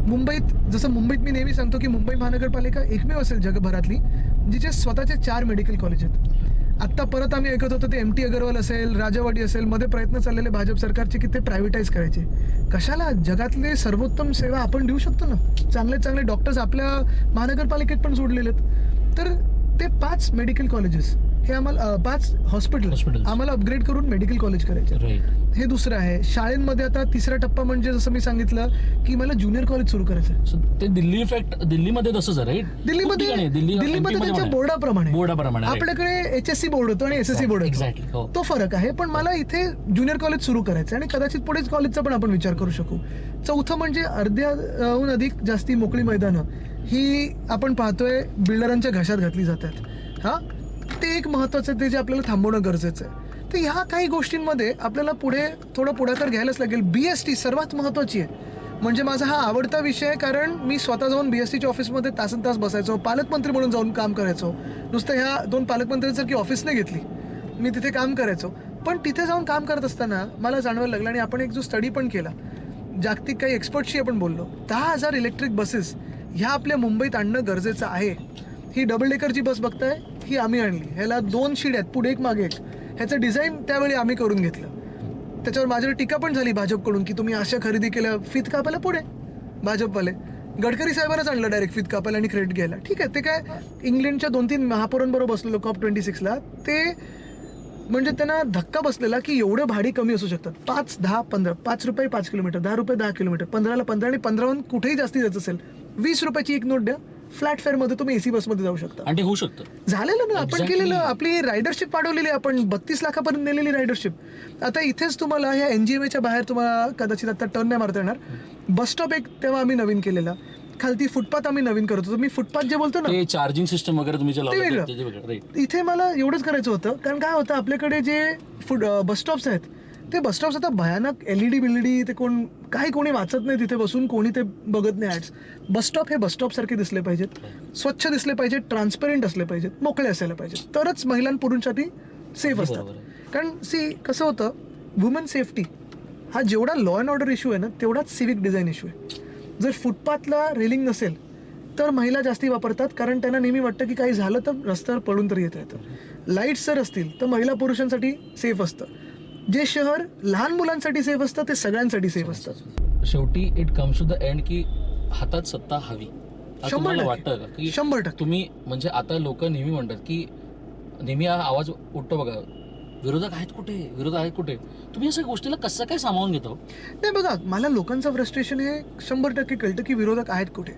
Speaker 2: मुंबईत, जसं मुंबईत मी नेहमी सांगतो की मुंबई महानगरपालिका एकमेव असेल जगभरातली जिचे स्वतःचे 4 मेडिकल कॉलेज आहेत. आत्ता परत आम्ही ऐकत होतो ते MT अगरवाल असेल, राजावाडी असेल, मध्ये प्रयत्न चाललेले भाजप सरकारचे की ते प्रायव्हेटाईज करायचे. कशाला? जगातले सर्वोत्तम सेवा आपण देऊ शकतो ना. चांगले चांगले डॉक्टर्स आपल्या महानगरपालिकेत पण जोडलेले आहेत. तर ते 5 मेडिकल कॉलेजेस हे आम्हाला 5 हॉस्पिटल आम्हाला अपग्रेड करून मेडिकल कॉलेज करायचे. हे दुसरं आहे. शाळेंमध्ये आता तिसरा टप्पा म्हणजे जसं मी सांगितलं की मला ज्युनियर कॉलेज सुरू करायचं आहे.
Speaker 1: ते दिल्ली इफेक्ट, दिल्लीमध्ये तसंच आहे राईट.
Speaker 2: दिल्लीमध्ये त्यांच्या बोर्डाप्रमाणे
Speaker 1: Right.
Speaker 2: आपल्याकडे HSC बोर्ड होतो आणि SSC बोर्ड होतो. तो फरक आहे. पण मला इथे ज्युनियर कॉलेज सुरू करायचं आणि कदाचित पुढे कॉलेजचा पण आपण विचार करू शकू. चौथं म्हणजे अर्ध्याहून अधिक जास्ती मोकळी मैदानं ही आपण पाहतोय बिल्डरांच्या घशात घातली जातात. हा, ते एक महत्वाचं, ते जे आपल्याला थांबवणं गरजेचं आहे. तर ह्या काही गोष्टींमध्ये आपल्याला पुढे थोडं पुढाकार घ्यायलाच लागेल. BST सर्वात महत्वाची आहे. म्हणजे माझा हा आवडता विषय आहे, कारण मी स्वतः जाऊन BSTच्या ऑफिसमध्ये तासनतास बसायचो, पालकमंत्री म्हणून जाऊन काम करायचो. नुसतं ह्या 2 पालकमंत्र्यांसारखी ऑफिस नाही घेतली, मी तिथे काम करायचो. पण तिथे जाऊन काम करत असताना मला जाणवायला लागलं, आणि आपण एक जो स्टडी पण केला, जागतिक काही एक्सपर्टशी आपण बोललो, 10,000 इलेक्ट्रिक बसेस ह्या आपल्या मुंबईत आणणं गरजेचं आहे. ही डबल डेकरची बस बघताय, ही आम्ही आणली. ह्याला 2 शिड्या आहेत, पुढे एक मागे एक. ह्याचं डिझाईन त्यावेळी आम्ही करून घेतलं. त्याच्यावर माझ्यावर टीका पण झाली भाजपकडून की तुम्ही अशा खरेदी केल्या, फीत कापायला पुढे भाजपवाले. गडकरी साहेबांनाच आणलं डायरेक्ट फीत कापायला आणि क्रेडिट घ्यायला. ठीक आहे, ते काय इंग्लंडच्या 2-3 महापौरांबरोबर बसलेलो COP26ला, ते म्हणजे त्यांना धक्का बसलेला की एवढे भाडे कमी असू शकतात. 5, 10, 15, 5 रुपये 5 किलोमीटर, 10 रुपये 10 किलोमीटर, 15ला 15 आणि 15हून कुठेही जास्ती जायचं असेल 20 रुपयाची एक नोट द्या, फ्लॅट फेअरमध्ये तुम्ही AC बसमध्ये जाऊ शकता.
Speaker 1: आणि ते होऊ शकतं.
Speaker 2: झालेलं ना, आपण केलेलं. आपली रायडरशिप वाढवलेली, आपण 32 लाखापर्यंत नेलेली रायडरशिप. आता इथेच तुम्हाला ह्या NGMAच्या बाहेर तुम्हाला कदाचित आता टर्न नाही मारता येणार. बस स्टॉप एक तेव्हा आम्ही नवीन केलेला, खालती फुटपाथ आम्ही नवीन करत होतो. मी फुटपाथ जे बोलतो ना,
Speaker 1: ते चार्जिंग सिस्टम वगैरे तुम्ही
Speaker 2: इथे मला एवढंच करायचं होतं. कारण काय होतं, आपल्याकडे जे बस स्टॉप्स आहेत ते बस स्टॉप्स आता भयानक LED बिल्डी, ते कोणी वाचत नाही तिथे बसून, कोणी ते बघत नाही ॲड्स. बस स्टॉप हे बस स्टॉप सारखे दिसले पाहिजेत, स्वच्छ दिसले पाहिजेत, ट्रान्सपरंट असले पाहिजेत, मोकळे असायला पाहिजेत, तरच महिला पुरुषांसाठी सेफ असतात. कारण कसं होतं, वुमन सेफ्टी हा जेवढा लॉ अँड ऑर्डर इश्यू आहे ना, तेवढाच सिव्हिक डिझाईन इश्यू आहे. जर फुटपाथला रेलिंग नसेल तर महिला जास्ती वापरतात, कारण त्यांना नेहमी वाटतं की काही झालं तर रस्त्यावर पळून तरी येता येतं. लाईट्स जर असतील तर महिला पुरुषांसाठी सेफ असतं. जे शहर लहान मुलांसाठी सेफ असतं ते सगळ्यांसाठी सेफ असतं.
Speaker 1: शेवटी it comes to the end की हातात सत्ता हवी. तुम्हाला वाटतं का की
Speaker 2: 100%
Speaker 1: तुम्ही, म्हणजे आता लोक नेहमी म्हणतात की नेहमी हा आवाज उठतो बघा, विरोधक आहेत कुठे, तुम्ही अशा गोष्टीला कसं काय सामावून घेतो?
Speaker 2: नाही बघा, मला लोकांचं फ्रस्ट्रेशन हे 100% कळतं की विरोधक आहेत कुठे.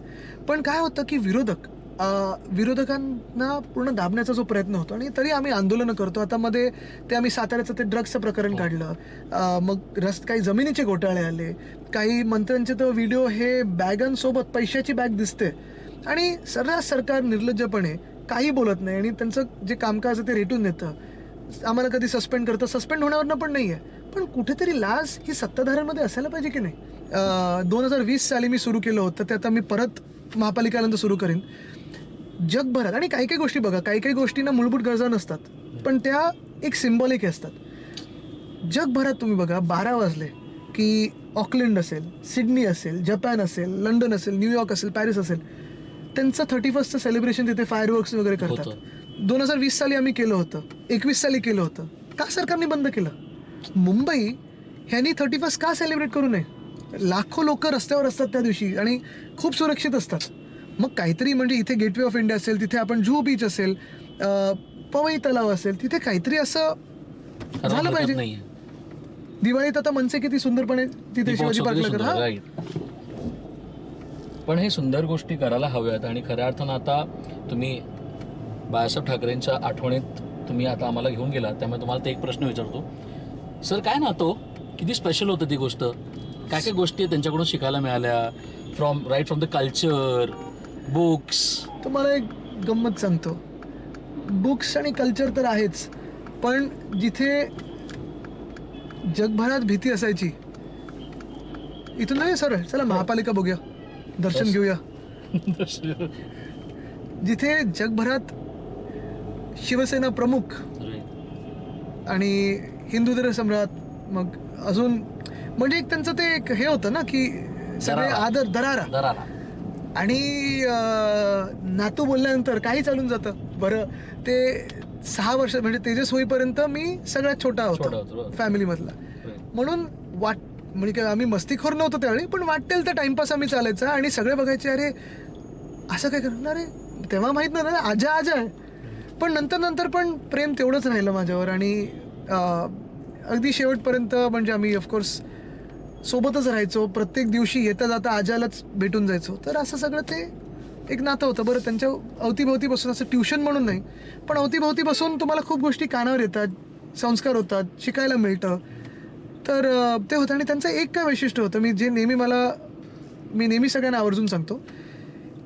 Speaker 2: पण काय होतं की विरोधकांना पूर्ण दाबण्याचा जो प्रयत्न होतो, आणि तरी आम्ही आंदोलनं करतो. आता मध्ये ते आम्ही साताऱ्याचं ते ड्रग्सचं प्रकरण काढलं, मग काही जमिनीचे घोटाळे आले, काही मंत्र्यांचे तर व्हिडिओ हे बॅगांसोबत पैशाची बॅग दिसते, आणि सर्रास सरकार निर्लज्जपणे काही बोलत नाही आणि त्यांचं जे कामकाज आहे ते रेटून देतं. आम्हाला कधी सस्पेंड करतं, सस्पेंड होण्यावरनं पण नाही आहे, पण कुठेतरी लाज ही सत्ताधाऱ्यांमध्ये असायला पाहिजे की नाही. 2020 साली मी सुरू केलं होतं, ते आता मी परत महापालिकेनंतर सुरू करीन. जगभरात आणि काही काही गोष्टी बघा, काही काही गोष्टींना मूलभूत गरजा नसतात, पण त्या एक सिम्बॉलिक असतात. जगभरात तुम्ही बघा, 12 वाजले की ऑकलंड असेल, सिडनी असेल, जपान असेल, लंडन असेल, न्यूयॉर्क असेल, पॅरिस असेल, त्यांचं 31st सेलिब्रेशन तिथे फायरवर्क्स वगैरे करतात. 2020 साली आम्ही केलं होतं, 21 साली केलं होतं. का सरकारने बंद केलं? मुंबई ह्यांनी 31st का सेलिब्रेट करू नये? लाखो लोक रस्त्यावर असतात त्या दिवशी आणि खूप सुरक्षित असतात. मग काहीतरी म्हणजे इथे गेटवे ऑफ इंडिया असेल, तिथे आपण जुहू बीच असेल, पवई तलाव असेल, तिथे काहीतरी असं झालं पाहिजे. दिवाळीत आता मनसे किती सुंदरपणे तिथे शिवाजी पार्कला करतात.
Speaker 1: पण हे सुंदर गोष्टी करायला हव्यात आणि खऱ्या अर्थानं आता तुम्ही बाळासाहेब ठाकरेंच्या आठवणीत तुम्ही आता आम्हाला घेऊन गेला, त्यामुळे तुम्हाला ते एक प्रश्न विचारतो. सर काय ना तो किती स्पेशल होतं ती गोष्ट, काय काय गोष्टी त्यांच्याकडून शिकायला मिळाल्या, फ्रॉम द कल्चर, बुक्स.
Speaker 2: तुम्हाला एक गंमत सांगतो, बुक्स आणि कल्चर तर आहेच, पण जिथे जगभरात भीती असायची, इथून नाही सर, चला महापालिका बघूया, दर्शन घेऊया. जिथे जगभरात शिवसेना प्रमुख आणि हिंदू सम्राट, मग अजून म्हणजे एक त्यांचं ते एक हे होतं ना की सगळे आदर दरारा, आणि नातू बोलल्यानंतर काही चालून जातं. बरं, ते 6 वर्ष म्हणजे तेजस होईपर्यंत मी सगळ्यात छोटा होतो फॅमिलीमधला, म्हणून म्हणजे काय आम्ही मस्तीखोर नव्हतो त्यावेळी, पण वाटेल तर टाइमपास आम्ही चालायचा आणि सगळे बघायचे, अरे असं काय करणार रे, तेव्हा माहीत नव्हतं ना, आजा आहे. पण नंतर पण प्रेम तेवढंच राहिलं माझ्यावर आणि अगदी शेवटपर्यंत म्हणजे आम्ही ऑफकोर्स सोबतच राहायचो, प्रत्येक दिवशी येता जाता आजालाच भेटून जायचो. तर असं सगळं ते एक नातं होतं. बरं, त्यांच्या अवतीभोवती बसून, असं ट्युशन म्हणून नाही, पण अवतीभोवती बसून तुम्हाला खूप गोष्टी कानावर येतात, संस्कार होतात, शिकायला मिळतं. तर ते होतं. आणि त्यांचं एक काय वैशिष्ट्य होतं, मी नेहमी सगळ्यांना आवर्जून सांगतो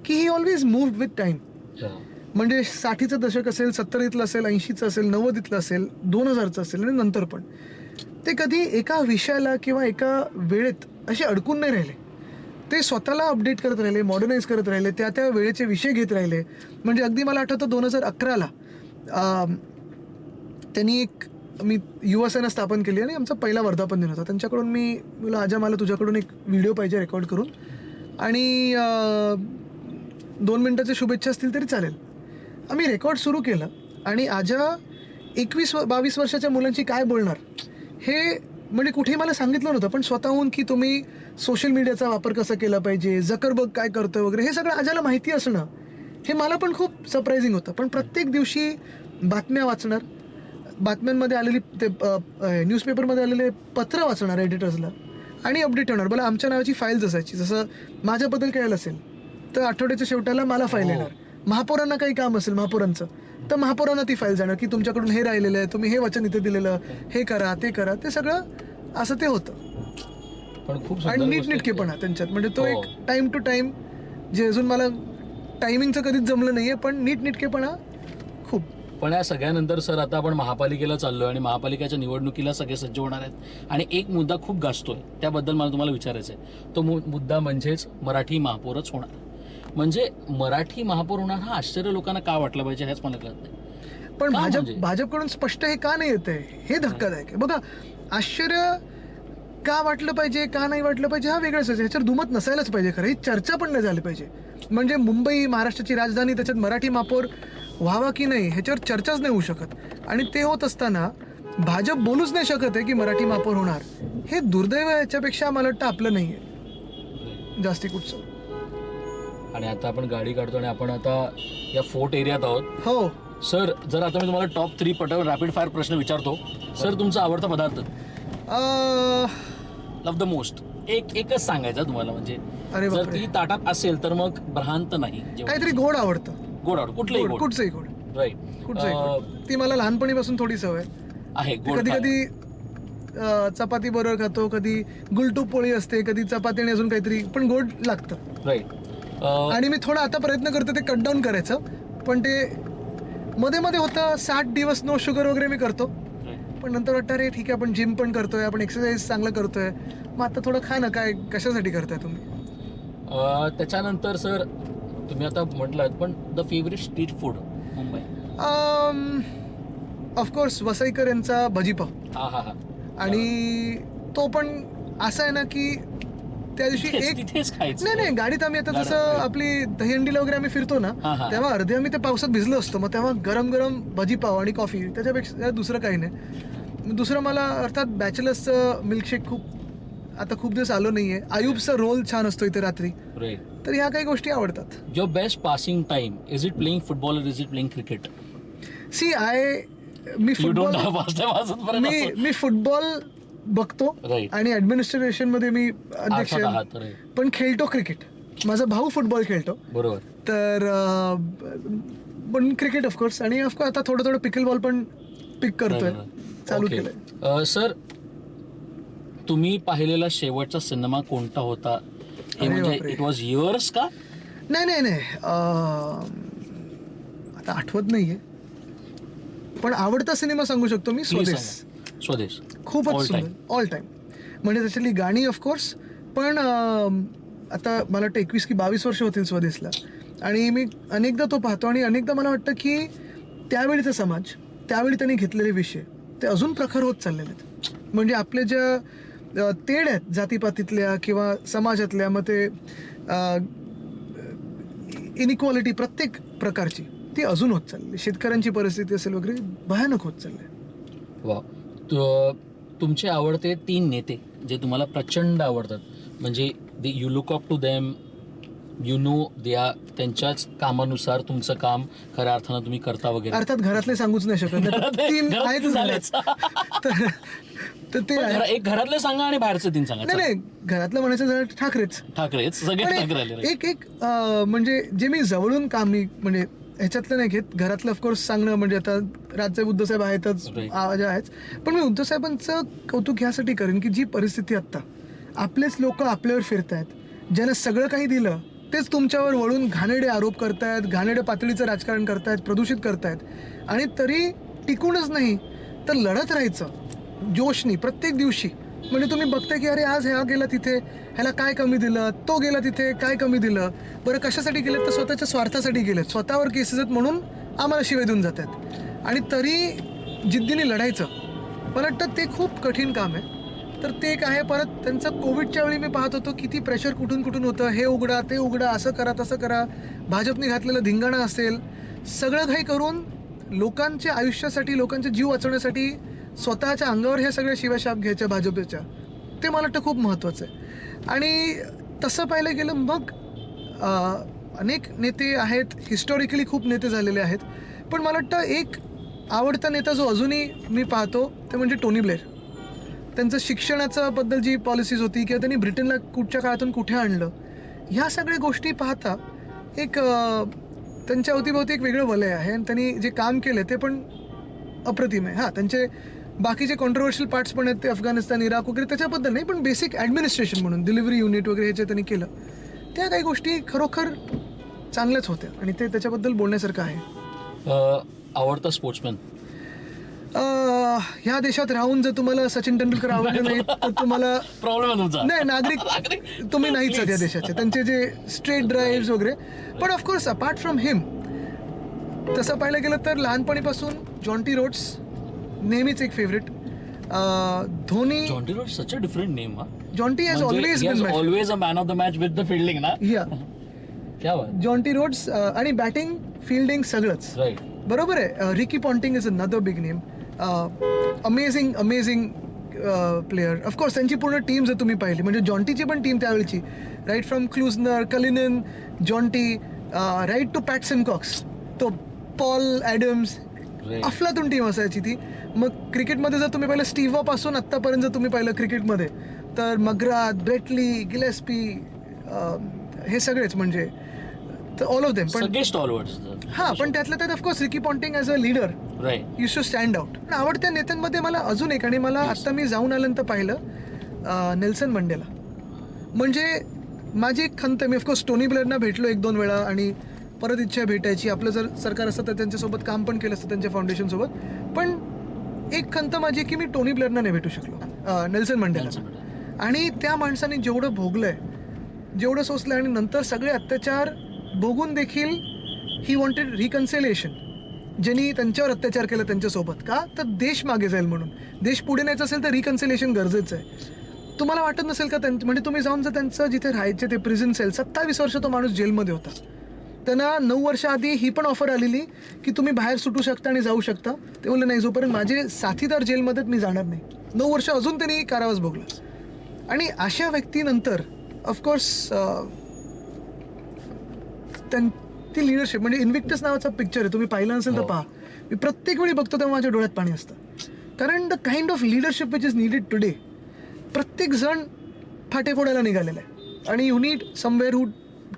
Speaker 2: की ही ऑलवेज मूव्ड विथ टाईम. म्हणजे 60चं दशक असेल, 70लं असेल, 80चं असेल, 90लं असेल, 2000चं असेल आणि नंतर पण ते कधी एका विषयाला किंवा एका वेळेत असे अडकून नाही राहिले. ते स्वतःला अपडेट करत राहिले, मॉडर्नाइज करत राहिले, त्या वेळेचे विषय घेत राहिले. म्हणजे अगदी मला आठवतं 2011ला त्यांनी मी युवासेना स्थापन केली आणि आमचा पहिला वर्धापन दिन होता. त्यांच्याकडून मी बोला, आजा मला तुझ्याकडून एक व्हिडिओ पाहिजे रेकॉर्ड करून, आणि 2 मिनिटाच्या शुभेच्छा असतील तरी चालेल. आम्ही रेकॉर्ड सुरू केलं आणि आजा 21-22 वर्षाच्या मुलांची काय बोलणार हे म्हणजे कुठेही मला सांगितलं नव्हतं, पण स्वतःहून की तुम्ही सोशल मीडियाचा वापर कसा केला पाहिजे, झकरबर्ग काय करतोय वगैरे, हे सगळं आजाला माहिती असणं हे मला पण खूप सरप्रायझिंग होतं. पण प्रत्येक दिवशी बातम्या वाचणार, बातम्यांमध्ये आलेली ते न्यूजपेपरमध्ये आलेले पत्र वाचणार एडिटर्सला आणि अपडेट होणार. मला आमच्या नावाची फाईल्स असायची, जसं माझ्याबद्दल काय असेल तर आठवड्याच्या शेवटाला मला फाईल येणार. महापौरांना काही काम असेल महापौरांचं तर महापौरांना ती फाईल जाणार की तुमच्याकडून हे राहिलेलं आहे, तुम्ही हे वचन इथे दिलेलं, हे करा ते करा, ते सगळं असं ते होतं.
Speaker 1: पण खूप
Speaker 2: आणि नीटनेटकेपणा त्यांच्यात, म्हणजे तो एक टाइम टू टाइम, जे अजून मला टायमिंगचं कधीच जमलं नाहीये, पण नीटनेटकेपणा खूप.
Speaker 1: पण या सगळ्यानंतर सर आता आपण महापालिकेला चाललोय आणि महापालिकेच्या निवडणुकीला सगळे सज्ज होणार आहेत आणि एक मुद्दा खूप गाजतोय, त्याबद्दल मला तुम्हाला विचारायचं आहे. तो मुद्दा म्हणजेच मराठी महापौरच होणार. म्हणजे मराठी महापौर होणार हा आश्चर्य लोकांना का वाटलं पाहिजे हेच मला कळत नाही.
Speaker 2: पण भाजपकडून स्पष्ट हे का नाही येत आहे, हे धक्कादायक आहे. बघा, आश्चर्य का वाटलं पाहिजे, का नाही वाटलं पाहिजे हा वेगळाच आहे, ह्याच्यावर दुमत नसायलाच पाहिजे. खरं ही चर्चा पण नाही झाली पाहिजे. म्हणजे मुंबई महाराष्ट्राची राजधानी, त्याच्यात मराठी महापौर व्हावा की नाही ह्याच्यावर चर्चाच नाही होऊ शकत. आणि ते होत असताना भाजप बोलूच नाही शकत आहे की मराठी महापौर होणार. हे दुर्दैव आहे, याच्यापेक्षा मला वाटतं आपलं नाही आहे जास्ती कुठचं.
Speaker 1: आणि आता आपण गाडी काढतो आणि आपण आता या फोर्ट एरियात आहोत.
Speaker 2: हो
Speaker 1: सर, जर आता मी तुम्हाला टॉप 3 पटावर रॅपिड फायर प्रश्न विचारतो. सर, तुमचा आवडता पदार्थ, लव्ह द मोस्ट, एकच सांगायचा तुम्हाला. म्हणजे जर ती ताटात असेल तर मग भ्रांत नाही,
Speaker 2: काहीतरी गोड आवडतं.
Speaker 1: गोड आवडतं, कुठचंही
Speaker 2: गोड,
Speaker 1: राईट,
Speaker 2: कुठचंही. ती मला लहानपणीपासून थोडी सवय
Speaker 1: आहे.
Speaker 2: कधी कधी चपाती बरोबर खातो, कधी गुलटूप पोळी असते, कधी चपाती आणि अजून काहीतरी, पण गोड लागतं.
Speaker 1: राईट.
Speaker 2: आणि मी थोडा आता प्रयत्न करतो ते कट डाऊन करायचं, पण ते मध्ये मध्ये होतं 60 दिवस नो शुगर वगैरे मी करतो, पण नंतर वाटतं अरे ठीक आहे आपण जिम पण करतोय, आपण एक्सरसाइज चांगलं करतोय, मग आता थोडं खा ना. काय कशासाठी करताय तुम्ही?
Speaker 1: त्याच्यानंतर सर तुम्ही आता म्हटलात, पण the favourite street food Mumbai?
Speaker 2: Of course Vasaikar यांचा भजीपाव.
Speaker 1: हा हा हा.
Speaker 2: आणि तो पण असं आहे ना की त्या दिवशी एक
Speaker 1: तिथेच खायचं.
Speaker 2: नाही गाडीत आम्ही आता जसं आपली दहीहंडीला वगैरे आम्ही फिरतो ना, तेव्हा अर्धे आम्ही त्या पावसात भिजलो असतो, मग तेव्हा गरम गरम भजीपाव आणि कॉफी, त्याच्यापेक्षा दुसरं काही नाही. दुसरं मला अर्थात बॅचलर्सचं मिल्कशेक आता खूप दिवस आलो नाहीये. आयुबचा रोल छान असतो इथे रात्री, तर ह्या काही गोष्टी आवडतात.
Speaker 1: Your best passing time, is it playing football और is it playing cricket?
Speaker 2: See मी फुटबॉल बघतो आणि ऍडमिनिस्ट्रेशन मध्ये मी अध्यक्ष, पण खेळतो क्रिकेट. माझा भाऊ फुटबॉल खेळतो,
Speaker 1: बरोबर.
Speaker 2: तर पण क्रिकेट ऑफकोर्स. आणि ऑफकोर्स आता थोडं थोडं पिकल बॉल पण पिक करतोय, चालू केलंय.
Speaker 1: सर तुम्ही पाहिलेला शेवटचा सिनेमा कोणता होता? हे म्हणजे इट वॉज युअर्स का?
Speaker 2: नाही आता आठवत नाहीये, पण आवडता सिनेमा सांगू शकतो मी. स्वदेश खूपच सुंदर, ऑल टाइम. म्हणजे त्याच्यातली गाणी ऑफकोर्स, पण आता मला वाटतं 21 की 22 वर्ष होतील स्वदेशला, आणि मी अनेकदा तो पाहतो आणि अनेकदा मला वाटतं की त्यावेळीचा समाज, त्यावेळी त्यांनी घेतलेले विषय ते अजून प्रखर होत चाललेले आहेत. म्हणजे आपले ज्या तेढ आहेत जातीपातीतल्या किंवा समाजातल्या, मग ते इनइक्वालिटी प्रत्येक प्रकारची, ती अजून होत चालली. शेतकऱ्यांची परिस्थिती असेल वगैरे, भयानक होत चाललंय.
Speaker 1: वा. तुमचे आवडते 3 नेते जे तुम्हाला प्रचंड आवडतात, म्हणजे you look up to them, you know त्यांच्याच कामानुसार तुमचं काम खऱ्या अर्थानं तुम्ही करता वगैरे?
Speaker 2: अर्थात घरातले सांगूच नाही शकत, 3 आहेतच. तर ते
Speaker 1: एक घरातले सांगा आणि बाहेरचं 3 सांगा.
Speaker 2: नाही घरातलं म्हणायचं जरा ठाकरेच
Speaker 1: सगळे.
Speaker 2: एक म्हणजे जे मी जवळून काम, मी म्हणजे ह्याच्यातलं नाही घेत, घरातलं ऑफकोर्स सांगणं. म्हणजे आता राजसाहेब उद्धवसाहेब आहेतच, आहेच, पण मी उद्धवसाहेबांचं कौतुक ह्यासाठी करेन की जी परिस्थिती आत्ता, आपलेच लोक आपल्यावर फिरतायत, ज्यानं सगळं काही दिलं तेच तुमच्यावर वळून घाणेरडे आरोप करतायत, घाणेरड्या पातळीचं राजकारण करतायत, प्रदूषित करतायत, आणि तरी टिकूनच नाही तर लढत राहायचं जोशनी प्रत्येक दिवशी. म्हणजे तुम्ही बघताय की अरे आज ह्या गेला तिथे, ह्याला काय कमी दिलं, तो गेला तिथे काय कमी दिलं, बरं कशासाठी गेलेत? तर स्वतःच्या स्वार्थासाठी गेलेत, स्वतःवर केसेस आहेत म्हणून आम्हाला शिवाय देऊन जातात, आणि तरी जिद्दीने लढायचं. मला वाटतं ते खूप कठीण काम आहे. तर ते एक आहे. परत त्यांचं कोविडच्या वेळी मी पाहत होतो किती प्रेशर कुठून होतं, हे उघडा ते उघडा, असं करा तसं करा, भाजपने घातलेलं धिंगाणा असेल, सगळं काही करून लोकांच्या आयुष्यासाठी, लोकांचे जीव वाचवण्यासाठी स्वतःच्या अंगावर ह्या सगळ्या शिव्याशाप घ्यायच्या भाजपच्या, ते मला वाटतं खूप महत्त्वाचं आहे. आणि तसं पाहायला गेलं मग अनेक नेते आहेत, हिस्टॉरिकली खूप नेते झालेले आहेत, पण मला वाटतं एक आवडता नेता जो अजूनही मी पाहतो ते म्हणजे टोनी ब्लेअर. त्यांचं शिक्षणाच्या बद्दल जी पॉलिसीज होती, किंवा त्यांनी ब्रिटनला कुठच्या काळातून कुठे आणलं, ह्या सगळ्या गोष्टी पाहता एक त्यांच्या अवतीभोवती एक वेगळं वलय आहे, आणि त्यांनी जे काम केलं ते पण अप्रतिम आहे. हां, त्यांचे बाकीचे कॉन्ट्रोवर्शियल पार्ट्स पण आहेत, ते अफगाणिस्तान, इराक वगैरे, त्याच्याबद्दल नाही, पण बेसिक ॲडमिनिस्ट्रेशन म्हणून डिलिव्हरी युनिट वगैरे ह्याचे त्यांनी केलं, त्या काही गोष्टी खरोखर चांगल्याच होत्या, आणि ते त्याच्याबद्दल बोलण्यासारखं आहे.
Speaker 1: आवडता स्पोर्ट्समॅन?
Speaker 2: ह्या देशात राहून जर तुम्हाला सचिन तेंडुलकर आवडले नाही तर तुम्हाला
Speaker 1: प्रॉब्लेम आहे तुमचा.
Speaker 2: नाही, नागरिक तुम्ही नाहीच आहेत या देशाचे. त्यांचे जे स्ट्रेट ड्राईव्ह वगैरे, पण ऑफकोर्स अपार्ट फ्रॉम हिम तसं पाहायला गेलं तर लहानपणीपासून जॉन्टी रोड्स नेहमीच एक favourite. Dhoni.
Speaker 1: Jonty Rhodes such a different name.
Speaker 2: Jonty has
Speaker 1: always a man of the match with the fielding ना. क्या
Speaker 2: जॉन्टी रोड्स, आणि बॅटिंग फील्डिंग सगळंच बरोबर आहे. Ricky Ponting is another big name. Amazing player. Of course त्यांची पूर्ण team जर तुम्ही पाहिली, म्हणजे जॉन्टीची पण टीम त्यावेळची, right from Klusener, Cullinan, Jonty, right to Pat Symcox, तो पॉल ॲडम्स, अफलातून टीम असायची ती. मग क्रिकेटमध्ये जर तुम्ही पाहिलं, स्टीव्हा पासून आत्तापर्यंत जर तुम्ही पाहिलं क्रिकेटमध्ये, तर मग्राथ, ब्रेटली, गिलेस्पी, हे सगळेच, म्हणजे ऑल ऑफ देम. पण हां, पण त्यातल्या त्यात of course Ricky Ponting as a leader use to stand out. आवडत्या नेत्यांमध्ये मला अजून एक, आणि मला आत्ता मी जाऊन आल्यानंतर पाहिलं, नेल्सन मंडेला. म्हणजे माझी एक खंत, मी ऑफकोर्स टोनी ब्लेअरना भेटलो 1-2 वेळा, आणि परत इच्छा भेटायची. आपलं जर सरकार असतं तर त्यांच्यासोबत काम पण केलं असतं त्यांच्या फाउंडेशनसोबत. पण एक खंत माझी आहे की मी टोनी ब्लेअरना नाही भेटू शकलो, नेल्सन मंडेला. आणि त्या माणसाने जेवढं भोगलंय, जेवढं सोसलं, आणि नंतर सगळे अत्याचार भोगून देखील ही वॉन्टेड रिकन्सिलिएशन. ज्यांनी त्यांच्यावर अत्याचार केला त्यांच्यासोबत, का तर देश मागे जाईल म्हणून. देश पुढे न्यायचं असेल तर रिकन्सिलिएशन गरजेचं आहे. तुम्हाला वाटत नसेल का म्हणजे तुम्ही जाऊन जर त्यांचं जिथे राहायचे ते प्रिझन सेल, 27 वर्ष तो माणूस जेलमध्ये होता. त्यांना 9 वर्ष आधी ही पण ऑफर आलेली की तुम्ही बाहेर सुटू शकता आणि जाऊ शकता. ते बोलले नाही, जोपर्यंत माझे साथीदार जेलमध्ये मी जाणार नाही. 9 वर्ष अजून त्यांनी कारावास भोगला. आणि अशा व्यक्तीनंतर ऑफकोर्स ती लिडरशिप, म्हणजे इन्व्हिक्टस नावाचा पिक्चर आहे, तुम्ही पाहिलं नसेल तर पहा. मी प्रत्येक वेळी बघतो तेव्हा माझ्या डोळ्यात पाणी असतं. कारण the kind of leadership which is needed today, प्रत्येक जण फाटे फोडायला निघालेला आहे. आणि you need someone who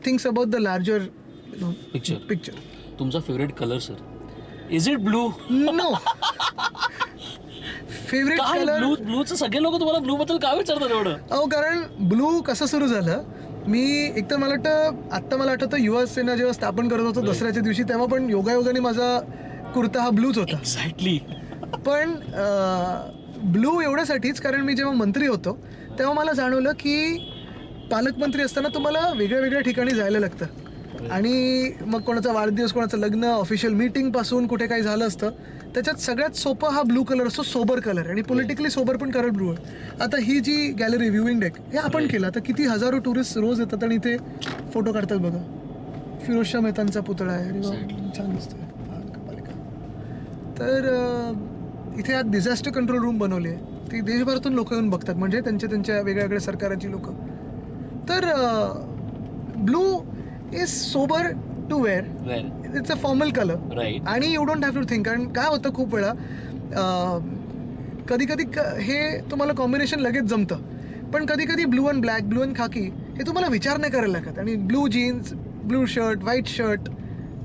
Speaker 2: thinks about the larger picture.
Speaker 1: तुमचा favourite colour sir, is it blue?
Speaker 2: No. Favourite colour
Speaker 1: ब्लूचं सगळे लोक तुम्हाला ब्लू बद्दल का विचारतात एवढं?
Speaker 2: अहो, कारण ब्लू कसं सुरू झालं, मी एकतर मला वाटतं आत्ता मला आठवतं युवा सेना जेव्हा स्थापन करत होतो दसऱ्याच्या दिवशी, तेव्हा पण योगायोगाने माझा कुर्ता हा ब्लूच होता.
Speaker 1: एक्झॅक्टली.
Speaker 2: पण ब्लू एवढ्यासाठीच कारण मी जेव्हा मंत्री होतो तेव्हा मला जाणवलं की पालकमंत्री असताना तुम्हाला वेगळ्या वेगळ्या ठिकाणी जायला लागतं. आणि मग कोणाचा वाढदिवस, कोणाचं लग्न, ऑफिशियल मीटिंगपासून कुठे काही झालं असतं, त्याच्यात सगळ्यात सोपं हा ब्लू कलर असतो, सोबर कलर. आणि पॉलिटिकली सोबर पण कलर ब्लू आहे. आता ही जी गॅलरी व्ह्यूइंग डेक हे आपण केलं, आता किती हजारो टुरिस्ट रोज येतात आणि इथे फोटो काढतात. बघा, फिरोजशाह मेहतांचा पुतळा आहे, छान दिसतोय. तर इथे आज डिझास्टर कंट्रोल रूम बनवली आहे, ती देशभरातून लोक येऊन बघतात, म्हणजे त्यांच्या वेगळ्या वेगळ्या सरकाराची लोक. तर blue is sober to wear, it's a formal colour. आणि you don't have to think. कारण काय होतं खूप वेळा कधी कधी हे तुम्हाला कॉम्बिनेशन लगेच जमतं, पण कधी कधी blue and black, blue and khaki हे तुम्हाला विचार नाही करायला लागत. आणि blue jeans, blue shirt, white shirt,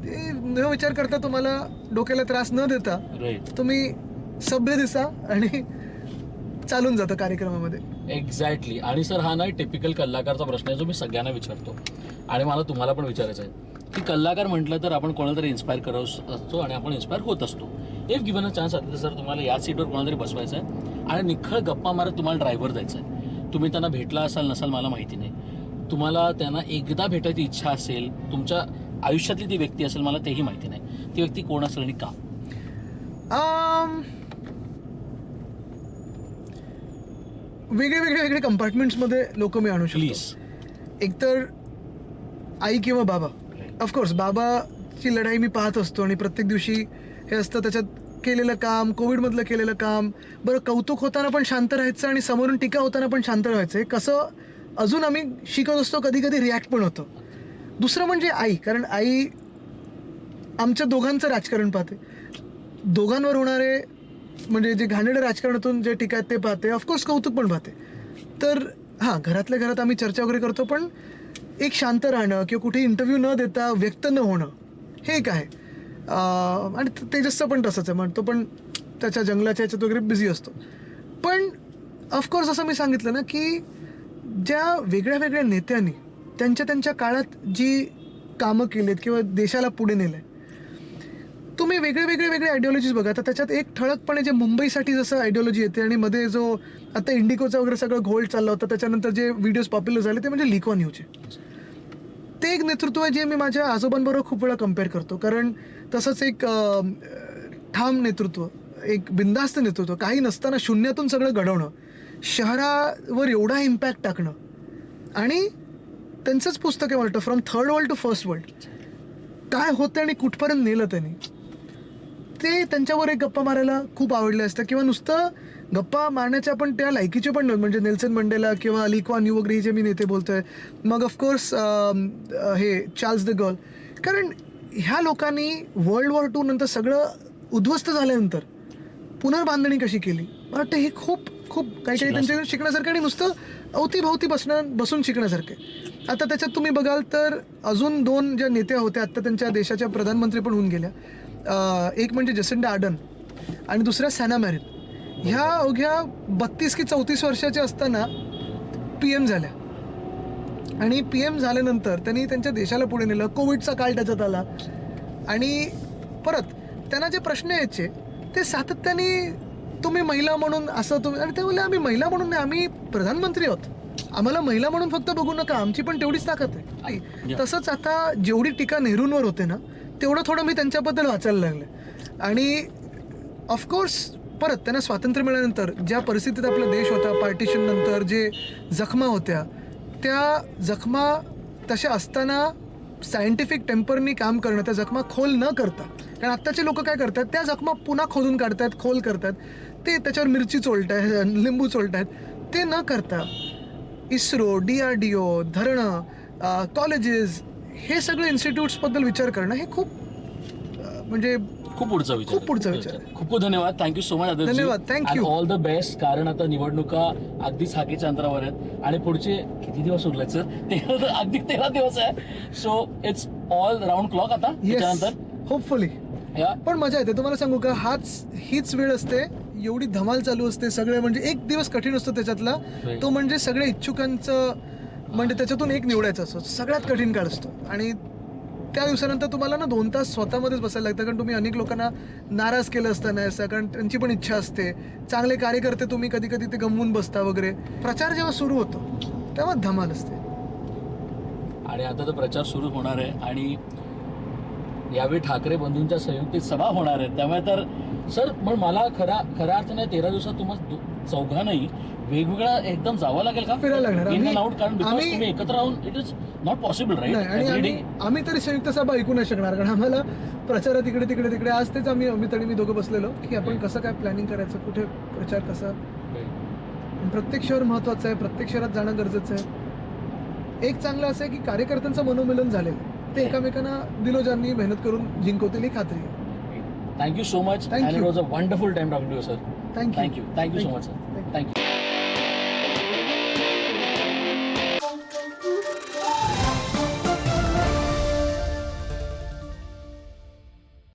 Speaker 2: ते न विचार करता तुम्हाला डोक्याला त्रास न देता तुम्ही सभ्य दिसा आणि चालून जातं कार्यक्रमामध्ये.
Speaker 1: एक्झॅक्टली. आणि सर हा ना टिपिकल कलाकारचा प्रश्न आहे जो मी सगळ्यांना विचारतो, आणि मला तुम्हाला पण विचारायचं आहे की कलाकार म्हटलं तर आपण कोणाला तरी इन्स्पायर करत असतो आणि आपण इन्स्पायर होत असतो. इफ गिव्हन अ चान्स आता सर तुम्हाला या सीटवर कोणाला तरी बसवायचं आहे आणि निखळ गप्पा मारत तुम्हाला ड्रायव्हर द्यायचा आहे. तुम्ही त्यांना भेटला असाल नसाल मला माहिती नाही, तुम्हाला त्यांना एकदा भेटायची इच्छा असेल, तुमच्या आयुष्यातली ती व्यक्ती असेल, मला तेही माहिती नाही, ती व्यक्ती कोण असेल आणि का?
Speaker 2: वेगळे कंपार्टमेंट्समध्ये लोक मी आणू शकतो. एकतर आई किंवा बाबा. ऑफकोर्स बाबाची लढाई मी पाहत असतो आणि प्रत्येक दिवशी हे असतं त्याच्यात केलेलं काम, कोविडमधलं केलेलं काम. बरं, कौतुक होताना पण शांत राहायचं आणि समोरून टीका होताना पण शांत राहायचं, कसं अजून आम्ही शिकत असतो, कधी कधी रिॲक्ट पण होतो. दुसरं म्हणजे आई, कारण आई आमच्या दोघांचं राजकारण पाहते, दोघांवर होणारे म्हणजे जे घाणेरडे राजकारणातून जे टीका आहेत ते पाहते, ऑफकोर्स कौतुक पण पाहते. तर हां, घरातल्या घरात आम्ही चर्चा वगैरे करतो, पण एक शांत राहणं किंवा कुठे इंटरव्ह्यू न देता व्यक्त न होणं हे एक आहे. आणि तेजसचं पण तसंच आहे, म्हणतो पण त्याच्या जंगलाच्या ह्याच्यात वगैरे बिझी असतो. पण ऑफकोर्स असं मी सांगितलं ना की ज्या वेगळ्या वेगळ्या नेत्यांनी त्यांच्या काळात जी कामं केलीत किंवा देशाला पुढे नेलं आहे, तुम्ही वेगळे आयडिओलॉजीज बघा. तर त्याच्यात एक ठळकपणे जे मुंबईसाठी जसं आयडिओलॉजी येते आणि मध्ये जो आता इंडिकोचा वगैरे सगळं घोळ चालला होता, त्याच्यानंतर जे व्हिडिओज पॉप्युलर झाले ते म्हणजे ली कुआन यूचे. ते एक नेतृत्व आहे जे मी माझ्या आजोबांबरोबर खूप वेळा कम्पेअर करतो. कारण तसंच एक ठाम नेतृत्व, एक बिनधास्त नेतृत्व, काही नसताना शून्यातून सगळं घडवणं, शहरावर एवढा इम्पॅक्ट टाकणं. आणि त्यांचंच पुस्तक आहे म्हणतं, from third world to first world, काय होतं आणि कुठपर्यंत नेलं त्यांनी. ते त्यांच्यावर एक गप्पा मारायला खूप आवडले असतं, किंवा नुसतं गप्पा मारण्याच्या पण त्या लायकीचे पण नव्हते. म्हणजे नेल्सन मंडेला किंवा ली कुआन यू वगैरे जे मी नेते बोलतोय, मग ऑफकोर्स हे चार्ल्स द गॉल. कारण ह्या लोकांनी World War II नंतर सगळं उद्ध्वस्त झाल्यानंतर पुनर्बांधणी कशी केली, मला वाटतं हे खूप काही त्यांच्याकडे शिकण्यासारखं आणि नुसतं अवतीभवती बसून शिकण्यासारखं. आता त्याच्यात तुम्ही बघाल तर अजून 2 ज्या नेत्या होत्या आत्ता त्यांच्या देशाच्या प्रधानमंत्री पण होऊन गेल्या. एक म्हणजे जसिंडा आर्डन आणि दुसऱ्या सॅना मॅरिन. ह्या अवघ्या 32 की 34 वर्षाच्या असताना PM झाल्या. आणि PM झाल्यानंतर त्यांनी त्यांच्या देशाला पुढे नेलं. कोविडचा काळ त्याच्यात आला आणि परत त्यांना जे प्रश्न यायचे ते सातत्याने तुम्ही महिला म्हणून असं तुम्ही, आणि ते बोलले आम्ही महिला म्हणून नाही, आम्ही प्रधानमंत्री आहोत, आम्हाला महिला म्हणून फक्त बघू नका, आमची पण तेवढीच ताकद आहे. तसंच आता जेवढी टीका नेहरूंवर होते ना तेवढं थोडं मी त्यांच्याबद्दल वाचायला लागले. आणि ऑफकोर्स परत त्यांना स्वातंत्र्य मिळाल्यानंतर ज्या परिस्थितीत आपला देश होता, पार्टिशन नंतर जे जखमा होत्या, त्या जखमा तशा असताना सायंटिफिक टेम्परनी काम करणं, त्या जखमा खोल न करता, कारण आत्ताचे लोक काय करतात, त्या जखमा पुन्हा खोदून काढतात, खोल करतात, ते त्याच्यावर मिरची चोळतायत, लिंबू चोळतायत, ते न करता इस्रो, DRDO, धरणं, कॉलेजेस, हे सगळे इन्स्टिट्यूट्सबद्दल विचार करणं हे खूप म्हणजे
Speaker 1: खूप पुढचा विचार
Speaker 2: आहे.
Speaker 1: खूप खूप धन्यवाद. Thank you so much.
Speaker 2: धन्यवाद. थँक्यू.
Speaker 1: All the best. कारण आता निवडणुका अगदीच हाकेच्या अंतरावर आहेत आणि पुढचे किती दिवस उरलेत सर? अगदी 13 दिवस आहे. So it's all round clock आता त्याच्यानंतर
Speaker 2: होपफुली. पण मजा येते. तुम्हाला सांगू का, हीच वेळ असते, एवढी धमाल चालू असते, सगळे म्हणजे एक दिवस कठीण असतो त्याच्यातला, तो म्हणजे सगळ्या इच्छुकांचं म्हणजे त्याच्यातून एक निवडायचं असतो, सगळ्यात कठीण काळ असतो. आणि त्या दिवसानंतर तुम्हाला ना 2 तास स्वतःमध्येच बसायला लागतं, कारण तुम्ही अनेक लोकांना नाराज केलं असतं नाही असं, कारण त्यांची पण इच्छा असते. चांगले कार्यकर्ते तुम्ही कधी कधी ते गमवून बसता वगैरे. प्रचार जेव्हा सुरू होतो तेव्हा धमाल असते.
Speaker 1: आणि आता तर प्रचार सुरू होणार आहे आणि यावेळी ठाकरे बंधूंच्या संयुक्तित सभा होणार आहे. त्यामुळे तर सर मग मला खऱ्या अर्थाने 13 दिवसात तुम्हाला चौघांनाही वेगवेगळा एकदम जावं लागेल का?
Speaker 2: फिरायला लागणार.
Speaker 1: कारण तुम्ही एकत्र राहून it is not possible right.
Speaker 2: आणि आम्ही तरी संयुक्त सभा ऐकू नाही शकणार, कारण आम्हाला प्रचारात इकडे तिकडे आज तेच आम्ही अमित आणि मी दोघं बसलेलो की आपण कसं काय प्लॅनिंग करायचं, कुठे प्रचार कसा. प्रत्येक शहर महत्वाचं आहे, प्रत्येक शहरात जाणं गरजेचं आहे. एक चांगलं असं आहे की कार्यकर्त्यांचं मनोमिलन झालेलं आहे, ते एकमेकांना दिलोजानी मेहनत करून जिंकवतील ही खात्री आहे.
Speaker 1: Thank you so much.
Speaker 2: Thank you.
Speaker 1: It was a wonderful time talking to you, sir.
Speaker 2: Thank you.
Speaker 1: Thank you so much, sir. Thank you.